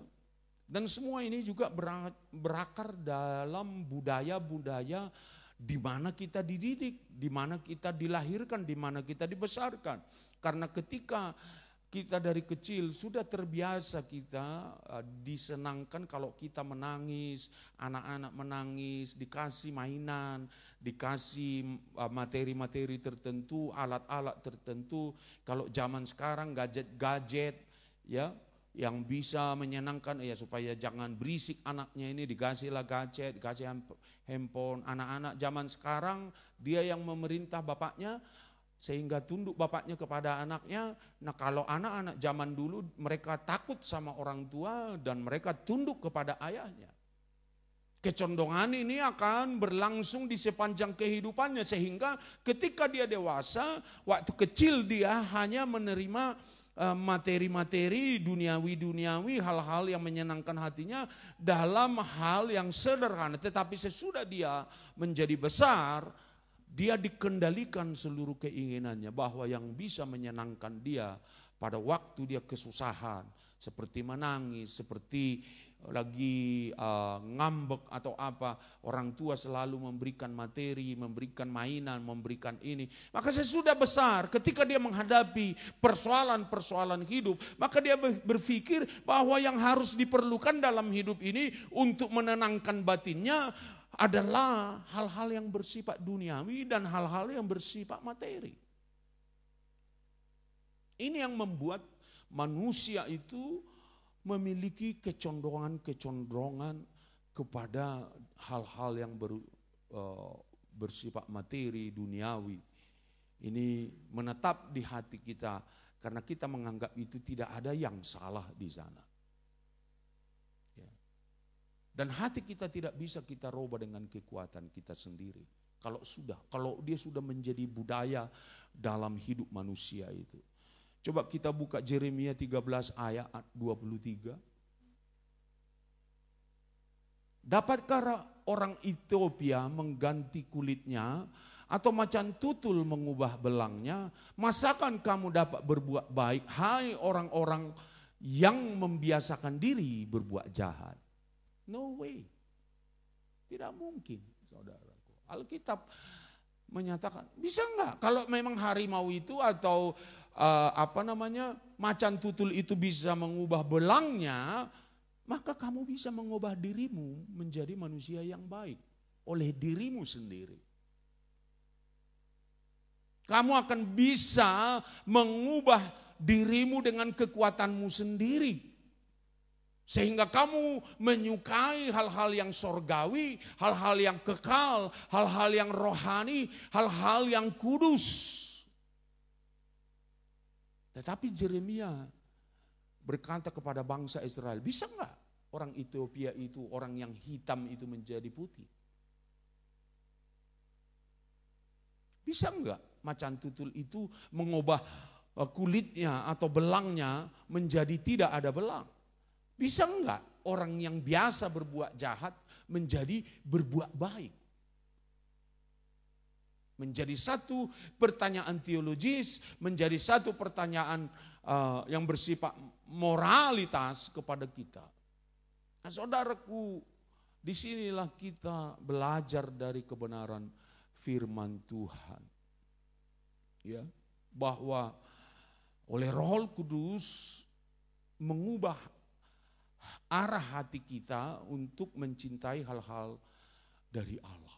Dan semua ini juga berakar dalam budaya-budaya di mana kita dididik, di mana kita dilahirkan, di mana kita dibesarkan. Karena ketika kita dari kecil sudah terbiasa kita disenangkan kalau kita menangis, anak-anak menangis, dikasih mainan, dikasih materi-materi tertentu, alat-alat tertentu. Kalau zaman sekarang gadget-gadget, ya, yang bisa menyenangkan, ya, supaya jangan berisik anaknya ini, dikasihlah gadget, dikasih handphone. Anak-anak zaman sekarang dia yang memerintah bapaknya, sehingga tunduk bapaknya kepada anaknya. Nah, kalau anak-anak zaman dulu mereka takut sama orang tua dan mereka tunduk kepada ayahnya. Kecondongan ini akan berlangsung di sepanjang kehidupannya, sehingga ketika dia dewasa, waktu kecil dia hanya menerima materi-materi duniawi-duniawi, hal-hal yang menyenangkan hatinya dalam hal yang sederhana. Tetapi sesudah dia menjadi besar, dia dikendalikan seluruh keinginannya, bahwa yang bisa menyenangkan dia pada waktu dia kesusahan, seperti menangis, seperti lagi ngambek atau apa, orang tua selalu memberikan materi, memberikan mainan, memberikan ini. Maka sesudah besar, ketika dia menghadapi persoalan-persoalan hidup, maka dia berpikir bahwa yang harus diperlukan dalam hidup ini untuk menenangkan batinnya adalah hal-hal yang bersifat duniawi dan hal-hal yang bersifat materi. Ini yang membuat manusia itu memiliki kecondongan-kecondongan kepada hal-hal yang bersifat materi, duniawi. Ini menetap di hati kita karena kita menganggap itu tidak ada yang salah di sana. Dan hati kita tidak bisa kita rubah dengan kekuatan kita sendiri. Kalau dia sudah menjadi budaya dalam hidup manusia itu. Coba kita buka Yeremia 13 ayat 23. Dapatkah orang Ethiopia mengganti kulitnya atau macan tutul mengubah belangnya? Masakan kamu dapat berbuat baik, hai orang-orang yang membiasakan diri berbuat jahat? No way. Tidak mungkin, saudaraku. Alkitab menyatakan, bisa enggak kalau memang harimau itu atau macan tutul itu bisa mengubah belangnya, maka kamu bisa mengubah dirimu menjadi manusia yang baik oleh dirimu sendiri. Kamu akan bisa mengubah dirimu dengan kekuatanmu sendiri. Sehingga kamu menyukai hal-hal yang sorgawi, hal-hal yang kekal, hal-hal yang rohani, hal-hal yang kudus. Tetapi Yeremia berkata kepada bangsa Israel, bisa enggak orang Ethiopia itu, orang yang hitam itu menjadi putih? Bisa enggak macan tutul itu mengubah kulitnya atau belangnya menjadi tidak ada belang? Bisa enggak orang yang biasa berbuat jahat menjadi berbuat baik? Menjadi satu pertanyaan teologis, menjadi satu pertanyaan yang bersifat moralitas kepada kita. Nah, saudaraku, Disinilah kita belajar dari kebenaran firman Tuhan. Ya, bahwa oleh Roh Kudus mengubah arah hati kita untuk mencintai hal-hal dari Allah.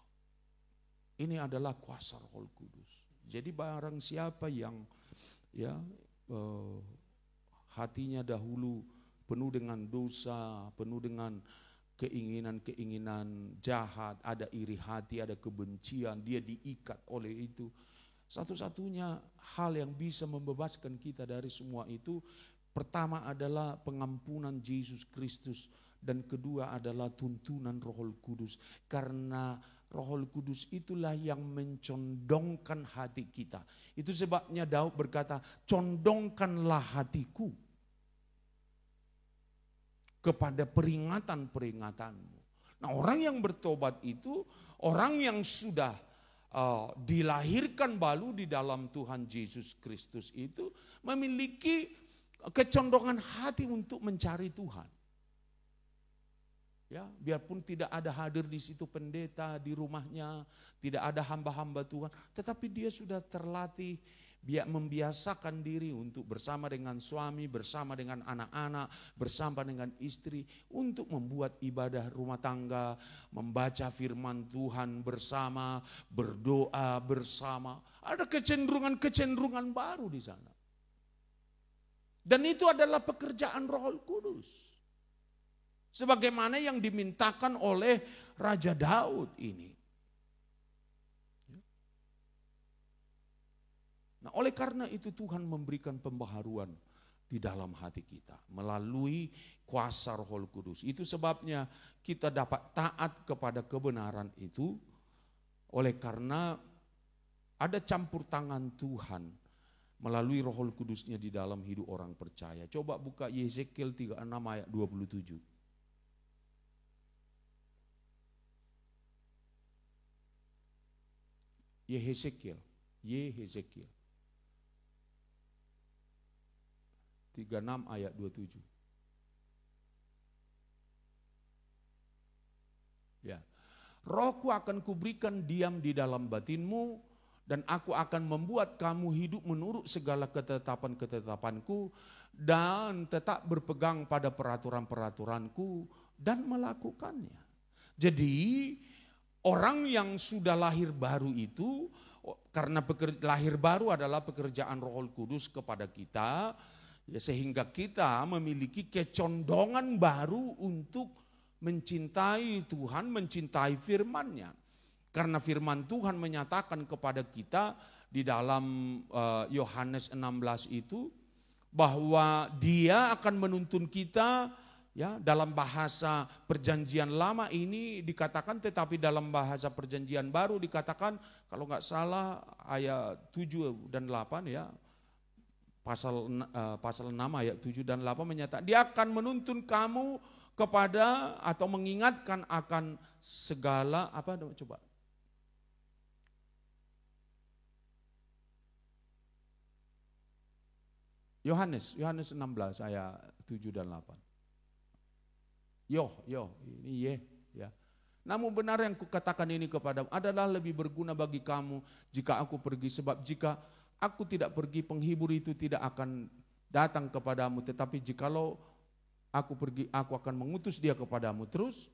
Ini adalah kuasa Roh Kudus. Jadi barang siapa yang hatinya dahulu penuh dengan dosa, penuh dengan keinginan-keinginan jahat, ada iri hati, ada kebencian, dia diikat oleh itu. Satu-satunya hal yang bisa membebaskan kita dari semua itu, pertama adalah pengampunan Yesus Kristus, dan kedua adalah tuntunan Roh Kudus. Karena Roh Kudus itulah yang mencondongkan hati kita. Itu sebabnya Daud berkata, condongkanlah hatiku kepada peringatan-peringatanmu. Nah, orang yang bertobat itu orang yang sudah dilahirkan baru di dalam Tuhan Yesus Kristus itu memiliki kecondongan hati untuk mencari Tuhan. Ya, biarpun tidak ada hadir di situ pendeta di rumahnya, tidak ada hamba-hamba Tuhan, tetapi dia sudah terlatih, membiasakan diri untuk bersama dengan suami, bersama dengan anak-anak, bersama dengan istri, untuk membuat ibadah rumah tangga, membaca firman Tuhan bersama, berdoa bersama. Ada kecenderungan-kecenderungan baru di sana. Dan itu adalah pekerjaan Roh Kudus. Sebagaimana yang dimintakan oleh Raja Daud ini. Nah, oleh karena itu Tuhan memberikan pembaharuan di dalam hati kita melalui kuasa Roh Kudus. Itu sebabnya kita dapat taat kepada kebenaran itu, oleh karena ada campur tangan Tuhan melalui Roh Kudusnya di dalam hidup orang percaya. Coba buka Yesekiel 36 ayat 27. Yehezekiel 36 ayat 27. Ya. Rohku akan kuberikan diam di dalam batinmu, dan aku akan membuat kamu hidup menurut segala ketetapan-ketetapanku, dan tetap berpegang pada peraturan-peraturanku dan melakukannya. Jadi orang yang sudah lahir baru itu, karena lahir baru adalah pekerjaan Roh Kudus kepada kita, ya, sehingga kita memiliki kecondongan baru untuk mencintai Tuhan, mencintai firman-Nya. Karena firman Tuhan menyatakan kepada kita di dalam Yohanes 16 itu, bahwa Dia akan menuntun kita. Ya, dalam bahasa perjanjian lama ini dikatakan, tetapi dalam bahasa perjanjian baru dikatakan, kalau nggak salah ayat 7 dan 8 ya, pasal 6 ayat 7 dan 8 menyatakan Dia akan menuntun kamu kepada atau mengingatkan akan segala coba. Yohanes 16 ayat 7 dan 8. Ini ya. Namun benar yang kukatakan ini kepadamu adalah lebih berguna bagi kamu jika aku pergi, sebab jika aku tidak pergi, penghibur itu tidak akan datang kepadamu, tetapi jikalau aku pergi, aku akan mengutus dia kepadamu terus.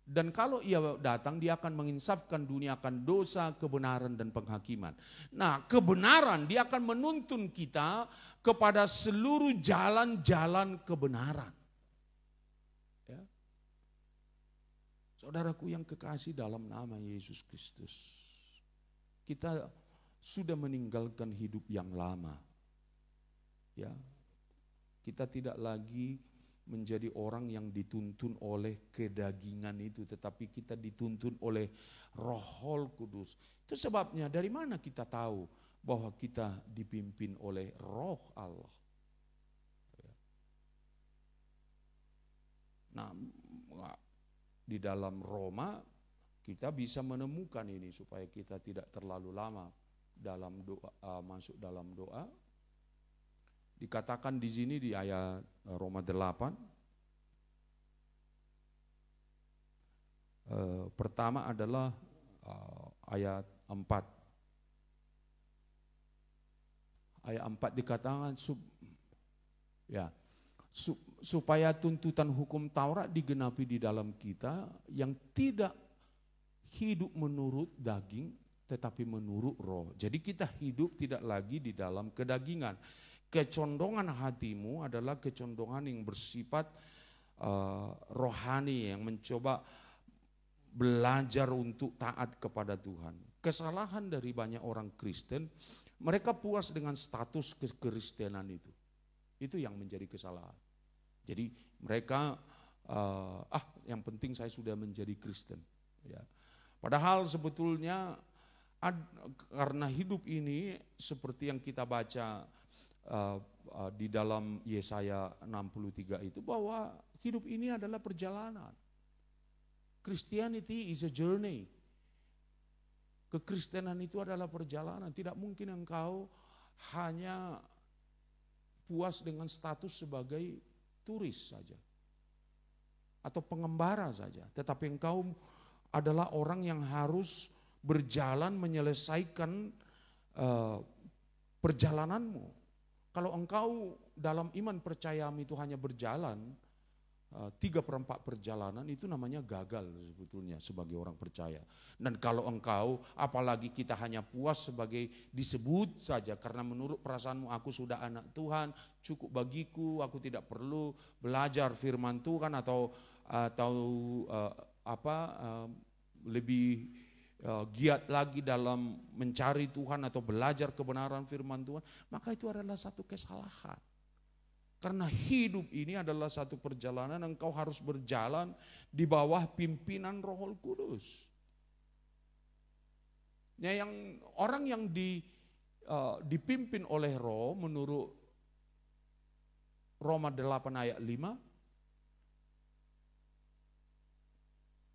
Dan kalau ia datang, dia akan menginsafkan dunia akan dosa, kebenaran, dan penghakiman. Nah, kebenaran, dia akan menuntun kita kepada seluruh jalan-jalan kebenaran. Ya. Saudaraku yang kekasih dalam nama Yesus Kristus, kita sudah meninggalkan hidup yang lama. Ya, kita tidak lagi menjadi orang yang dituntun oleh kedagingan itu, tetapi kita dituntun oleh Roh Kudus. Itu sebabnya dari mana kita tahu bahwa kita dipimpin oleh Roh Allah. Nah, di dalam Roma kita bisa menemukan ini supaya kita tidak terlalu lama dalam doa, masuk dalam doa. Dikatakan di sini di ayat Roma 8, Pertama adalah ayat 4. Ayat 4 dikatakan supaya tuntutan hukum Taurat digenapi di dalam kita yang tidak hidup menurut daging tetapi menurut roh. Jadi kita hidup tidak lagi di dalam kedagingan. Kecondongan hatimu adalah kecondongan yang bersifat rohani, yang mencoba belajar untuk taat kepada Tuhan. Kesalahan dari banyak orang Kristen, mereka puas dengan status kekristenan itu. Itu yang menjadi kesalahan. Jadi mereka, yang penting saya sudah menjadi Kristen. Ya. Padahal sebetulnya karena hidup ini seperti yang kita baca di dalam Yesaya 63 itu, bahwa hidup ini adalah perjalanan. Christianity is a journey. Kekristenan itu adalah perjalanan. Tidak mungkin engkau hanya puas dengan status sebagai turis saja atau pengembara saja, tetapi engkau adalah orang yang harus berjalan menyelesaikan perjalananmu. Kalau engkau dalam iman percayamu itu hanya berjalan 3/4 perjalanan, itu namanya gagal sebetulnya sebagai orang percaya. Dan kalau engkau, apalagi kita hanya puas sebagai disebut saja karena menurut perasaanmu aku sudah anak Tuhan, cukup bagiku, aku tidak perlu belajar firman Tuhan atau lebih giat lagi dalam mencari Tuhan atau belajar kebenaran firman Tuhan, maka itu adalah satu kesalahan. Karena hidup ini adalah satu perjalanan, engkau harus berjalan di bawah pimpinan Roh Kudus. Ya, orang yang dipimpin oleh Roh menurut Roma 8 ayat 5.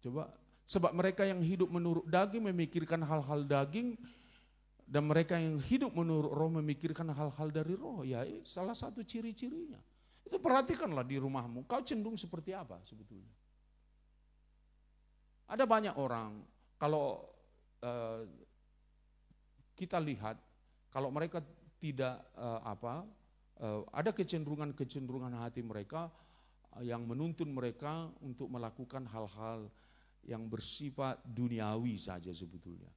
Coba, sebab mereka yang hidup menurut daging memikirkan hal-hal daging, dan mereka yang hidup menurut roh memikirkan hal-hal dari roh. Ya, salah satu ciri-cirinya. Itu perhatikanlah di rumahmu, kau cenderung seperti apa sebetulnya. Ada banyak orang, kalau kita lihat, kalau mereka tidak ada kecenderungan hati mereka yang menuntun mereka untuk melakukan hal-hal yang bersifat duniawi saja sebetulnya.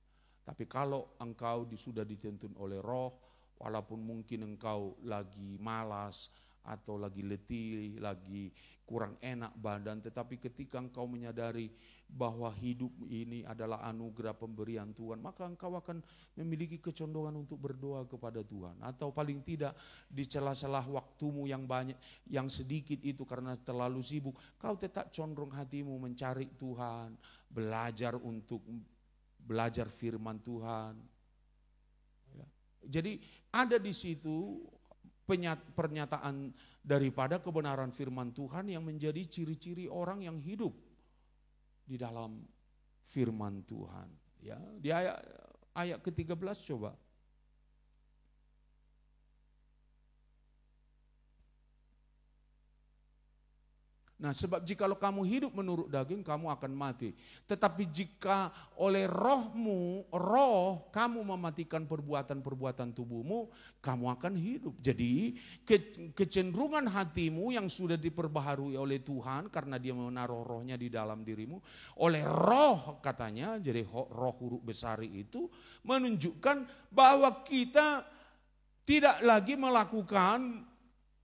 Tapi kalau engkau sudah dituntun oleh roh, walaupun mungkin engkau lagi malas atau lagi letih, lagi kurang enak badan, tetapi ketika engkau menyadari bahwa hidup ini adalah anugerah pemberian Tuhan, maka engkau akan memiliki kecondongan untuk berdoa kepada Tuhan. Atau paling tidak di celah-celah waktumu yang banyak, yang sedikit itu karena terlalu sibuk, kau tetap condong hatimu mencari Tuhan, belajar firman Tuhan. Ya. Jadi ada di situ pernyataan daripada kebenaran firman Tuhan yang menjadi ciri-ciri orang yang hidup di dalam firman Tuhan. Ya, di ayat ke-13 coba. Nah, sebab jikalau kamu hidup menurut daging, kamu akan mati. Tetapi jika oleh roh kamu mematikan perbuatan-perbuatan tubuhmu, kamu akan hidup. Jadi kecenderungan hatimu yang sudah diperbaharui oleh Tuhan karena dia menaruh rohnya di dalam dirimu, oleh roh katanya, jadi roh huruf besar itu menunjukkan bahwa kita tidak lagi melakukan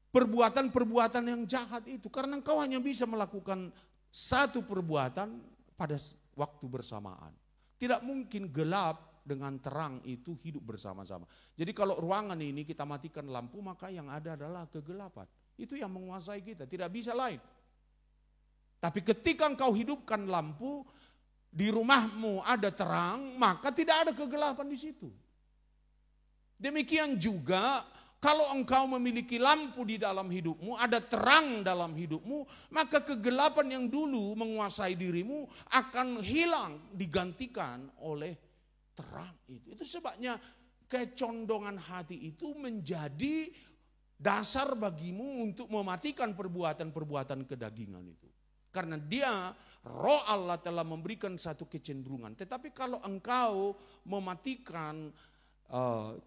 perbuatan-perbuatan yang jahat itu. Karena engkau hanya bisa melakukan satu perbuatan pada waktu bersamaan. Tidak mungkin gelap dengan terang itu hidup bersama-sama. Jadi kalau ruangan ini kita matikan lampu, maka yang ada adalah kegelapan. Itu yang menguasai kita, tidak bisa lain. Tapi ketika engkau hidupkan lampu, di rumahmu ada terang, maka tidak ada kegelapan di situ. Demikian juga kalau engkau memiliki lampu di dalam hidupmu, ada terang dalam hidupmu, maka kegelapan yang dulu menguasai dirimu akan hilang, digantikan oleh terang itu. Itu sebabnya kecondongan hati itu menjadi dasar bagimu untuk mematikan perbuatan-perbuatan kedagingan itu. Karena dia, roh Allah telah memberikan satu kecenderungan. Tetapi kalau engkau mematikan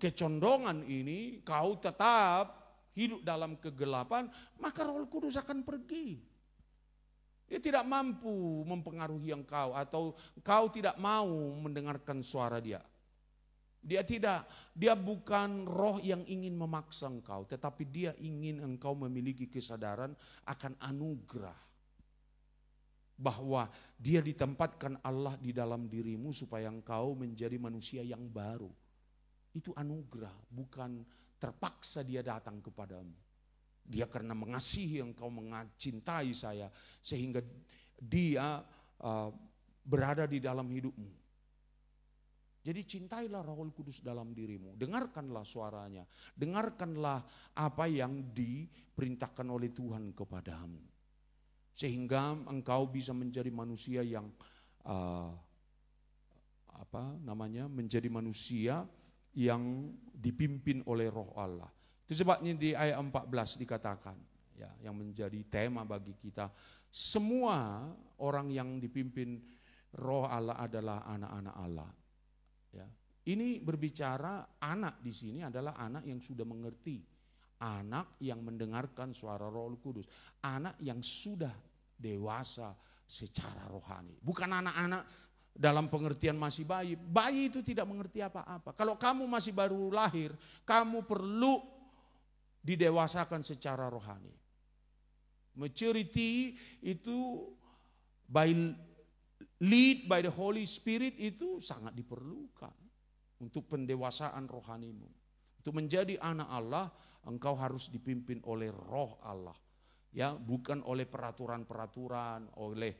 kecondongan ini, kau tetap hidup dalam kegelapan, maka Roh Kudus akan pergi. Dia tidak mampu mempengaruhi engkau, atau engkau tidak mau mendengarkan suara dia. Dia bukan roh yang ingin memaksa engkau, tetapi dia ingin engkau memiliki kesadaran akan anugerah. Bahwa dia ditempatkan Allah di dalam dirimu supaya engkau menjadi manusia yang baru. Itu anugerah, bukan terpaksa dia datang kepadamu. Dia karena mengasihi engkau, mencintai saya, sehingga dia berada di dalam hidupmu. Jadi cintailah Roh Kudus dalam dirimu, dengarkanlah suaranya, dengarkanlah apa yang diperintahkan oleh Tuhan kepadamu. Sehingga engkau bisa menjadi manusia yang menjadi manusia yang dipimpin oleh Roh Allah. Itu sebabnya di ayat 14 dikatakan, ya, yang menjadi tema bagi kita, semua orang yang dipimpin Roh Allah adalah anak-anak Allah. Ya. Ini berbicara anak di sini adalah anak yang sudah mengerti, anak yang mendengarkan suara Roh Kudus, anak yang sudah dewasa secara rohani. Bukan anak-anak dalam pengertian masih bayi. Bayi itu tidak mengerti apa-apa. Kalau kamu masih baru lahir, kamu perlu didewasakan secara rohani. Maturity itu lead by the Holy Spirit itu sangat diperlukan untuk pendewasaan rohanimu. Untuk menjadi anak Allah, engkau harus dipimpin oleh Roh Allah. Ya, bukan oleh peraturan-peraturan, oleh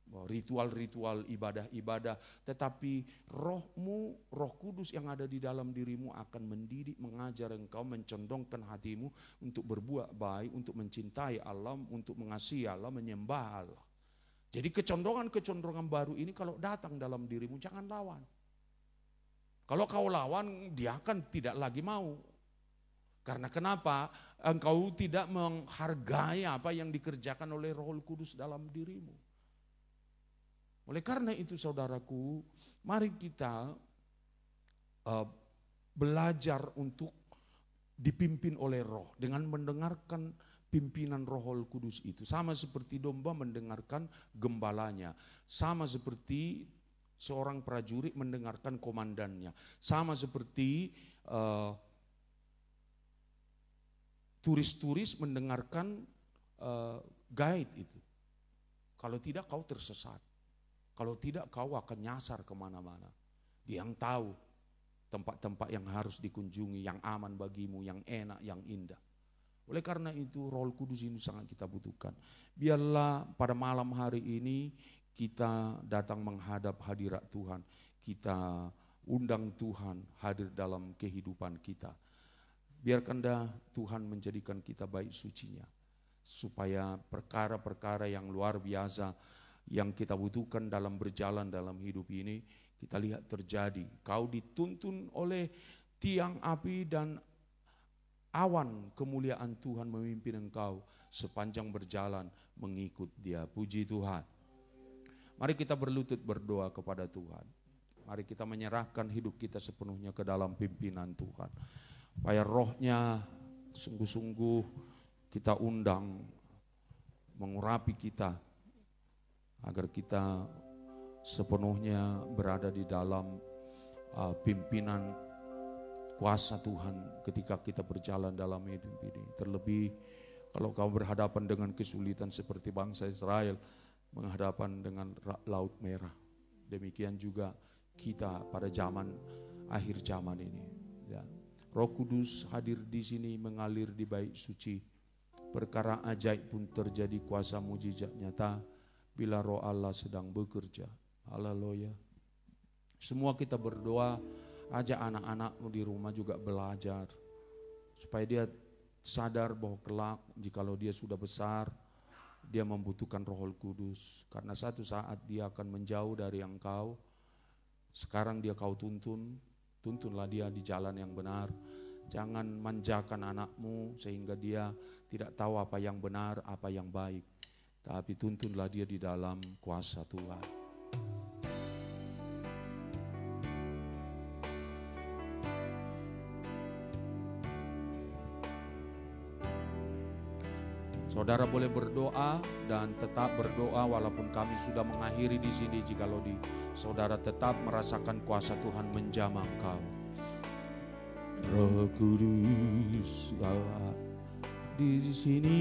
ritual-ritual ibadah-ibadah, tetapi rohmu, Roh Kudus yang ada di dalam dirimu akan mendidik, mengajar engkau, mencondongkan hatimu untuk berbuat baik, untuk mencintai Allah, untuk mengasihi Allah, menyembah Allah. Jadi kecondongan-kecondongan baru ini kalau datang dalam dirimu, jangan lawan. Kalau kau lawan, dia akan tidak lagi mau. Karena kenapa? Engkau tidak menghargai apa yang dikerjakan oleh Roh Kudus dalam dirimu. Oleh karena itu saudaraku, mari kita belajar untuk dipimpin oleh Roh dengan mendengarkan pimpinan Roh Kudus itu. Sama seperti domba mendengarkan gembalanya, sama seperti seorang prajurit mendengarkan komandannya, sama seperti turis-turis mendengarkan guide itu. Kalau tidak kau tersesat. Kalau tidak kau akan nyasar kemana-mana. Dia yang tahu tempat-tempat yang harus dikunjungi, yang aman bagimu, yang enak, yang indah. Oleh karena itu Roh Kudus ini sangat kita butuhkan. Biarlah pada malam hari ini kita datang menghadap hadirat Tuhan. Kita undang Tuhan hadir dalam kehidupan kita. Biarkanlah Tuhan menjadikan kita baik sucinya. Supaya perkara-perkara yang luar biasa yang kita butuhkan dalam berjalan dalam hidup ini, kita lihat terjadi. Kau dituntun oleh tiang api dan awan kemuliaan Tuhan memimpin engkau sepanjang berjalan mengikut Dia. Puji Tuhan. Mari kita berlutut berdoa kepada Tuhan. Mari kita menyerahkan hidup kita sepenuhnya ke dalam pimpinan Tuhan. Supaya rohnya sungguh-sungguh kita undang mengurapi kita, agar kita sepenuhnya berada di dalam pimpinan kuasa Tuhan ketika kita berjalan dalam hidup ini. Terlebih kalau kau berhadapan dengan kesulitan seperti bangsa Israel menghadapan dengan Laut Merah. Demikian juga kita pada zaman akhir zaman ini. Ya. Roh Kudus hadir di sini mengalir di bait suci. Perkara ajaib pun terjadi, kuasa mujizat nyata bila Roh Allah sedang bekerja. Haleluya. Semua kita berdoa, ajak anak-anakmu di rumah juga belajar. Supaya dia sadar bahwa kelak jikalau dia sudah besar, dia membutuhkan Roh Kudus. Karena satu saat dia akan menjauh dari engkau. Sekarang dia kau tuntunlah dia di jalan yang benar. Jangan manjakan anakmu sehingga dia tidak tahu apa yang benar, apa yang baik. tapi tuntunlah dia di dalam kuasa Tuhan. Saudara boleh berdoa dan tetap berdoa walaupun kami sudah mengakhiri di sini, jikalau saudara tetap merasakan kuasa Tuhan menjamah engkau. Roh Kudus Allah di sini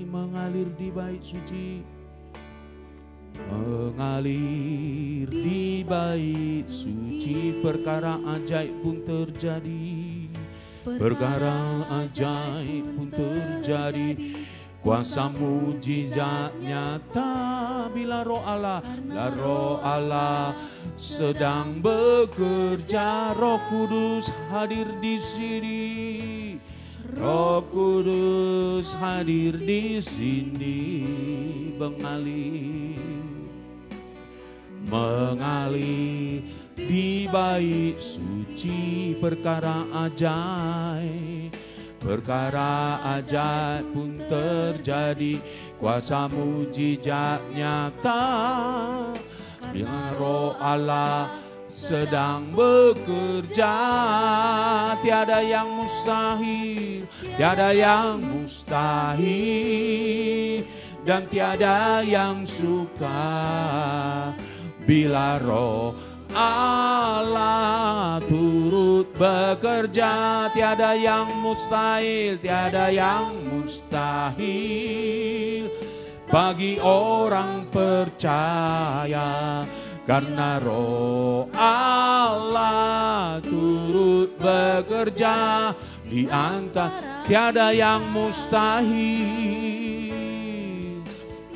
mengalir di bait suci, mengalir di bait suci, perkara ajaib pun terjadi, perkara ajaib pun terjadi. Kuasa mujizat nyata bila Roh Allah sedang bekerja. Roh Kudus hadir di sini, Roh Kudus hadir di sini, mengalir di bait suci, perkara ajaib, perkara ajaib pun terjadi. Kuasa mujizat nyata bila Roh Allah sedang bekerja. Tiada yang mustahil, tiada yang mustahil, dan tiada yang sukar bila Roh Allah turut bekerja. Tiada yang mustahil, tiada yang mustahil bagi orang percaya, karena Roh Allah turut bekerja di antara. Tiada yang mustahil,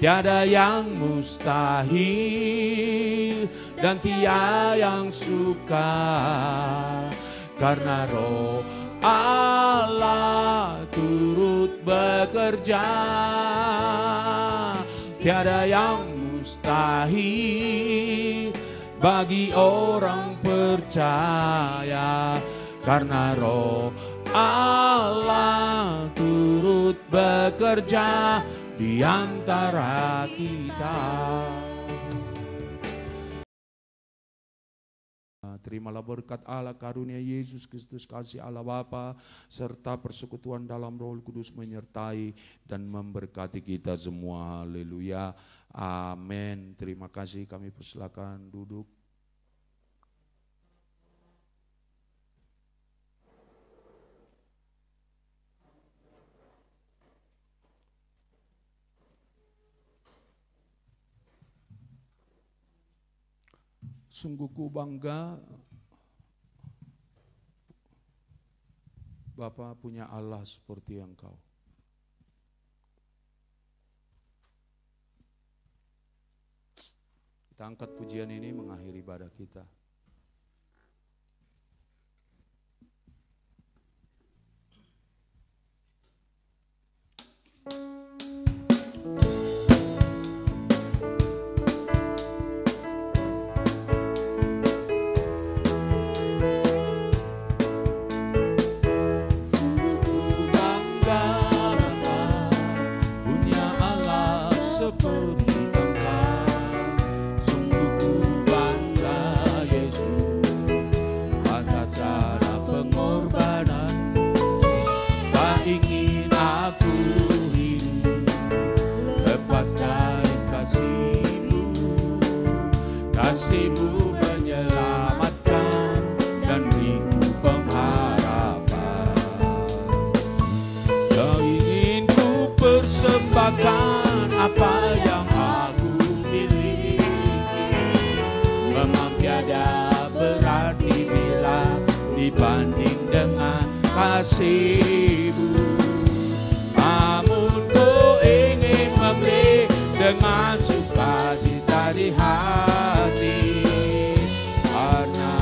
tiada yang mustahil, dan tiada yang sukar, karena Roh Allah turut bekerja. Tiada yang mustahil bagi orang percaya, karena Roh Allah turut bekerja di antara kita. Terimalah berkat Allah, karunia Yesus Kristus, kasih Allah Bapa, serta persekutuan dalam Roh Kudus menyertai dan memberkati kita semua. Haleluya. Amin. Terima kasih. Kami persilakan duduk. Sungguh ku bangga Bapa punya Allah seperti Engkau. Kita angkat pujian ini mengakhiri ibadah kita. Kasih-Mu menyelamatkan dan beriku pengharapan. Kau ingin ku persembahkan apa yang aku miliki, memang tiada berarti bila dibanding dengan kasih-Mu. Namun Ku ingin memberi dengan sukacita di hati, karena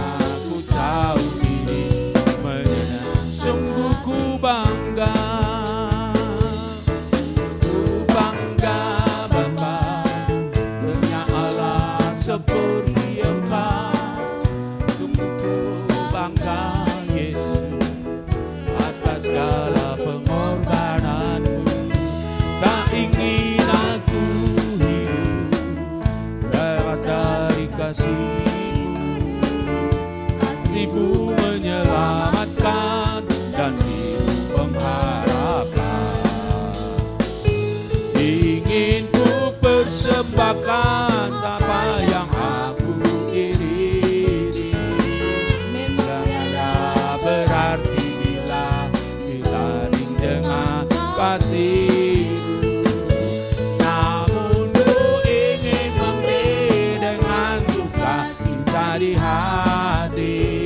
Ku tahu ini menyenangkan. Sungguh ku bangga Bapa punya Allah seperti Engkau. Sungguh ku bangga Yesus atas segala pengorbanan-Mu. Tak ingin aku akan apa yang aku iri. Tiada berarti bila dibanding dengan kasih-Mu. Namun Ku ingin memberi dengan sukacita di hati,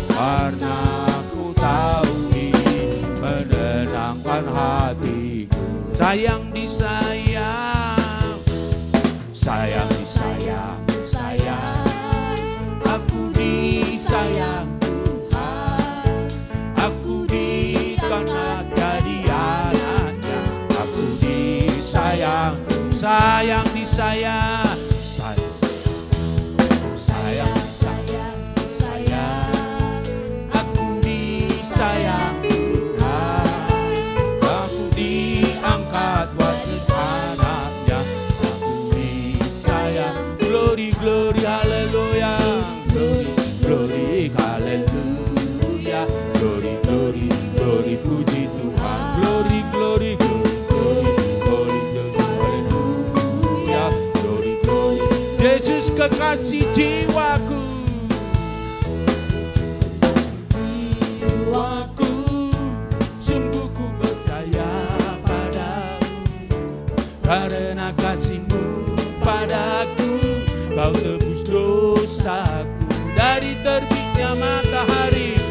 karena Ku tahu ini menenangkan hatiku. Sayang disayang, sayang disayang, sayang. Aku disayang Tuhan, aku karena jadi anaknya. Aku disayang, sayang disayang, sayang, sayang disayang, sayang. Aku disayang Tuhan, aku diangkat wajib anaknya. Aku disayang. Glory, glory, haleluya. Glory, glory, haleluya. Glory, glory, glory, puji Tuhan. Glory, glory, glory, glory, glory, haleluya. Glory, glory. Yesus kekasih jiwaku, jiwaku, sungguh ku percaya padamu. Karena kasih-Mu padaku, Kau tebus dosaku. Dari terbitnya matahari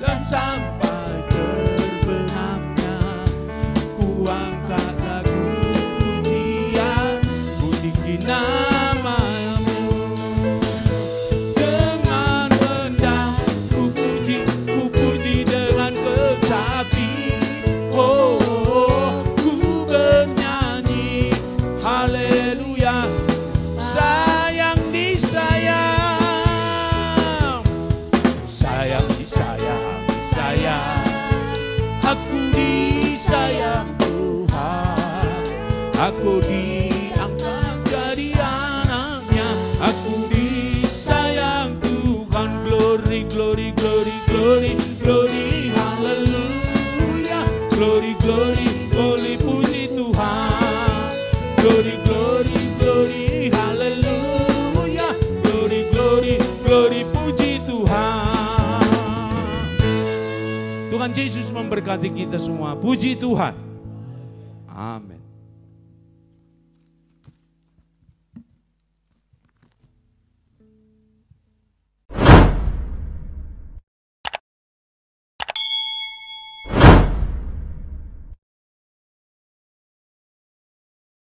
dan sampai terbenamnya, ku angkat lagu pujian, ku tinggi nama-Mu. Dengan rendang ku puji dengan kecapi. Oh, ku bernyanyi haleluya. Sayang disayang, sayang disayang, disayang. Aku disayang Tuhan, aku diangkat jadi anaknya. Aku disayang Tuhan. Glory, glory, glory, glory, glory, haleluya. Glory, glory, glory, puji Tuhan. Glory, glory, glory, haleluya. Glory, glory, glory, puji Tuhan. Tuhan Yesus memberkati kita semua. Puji Tuhan. Amin.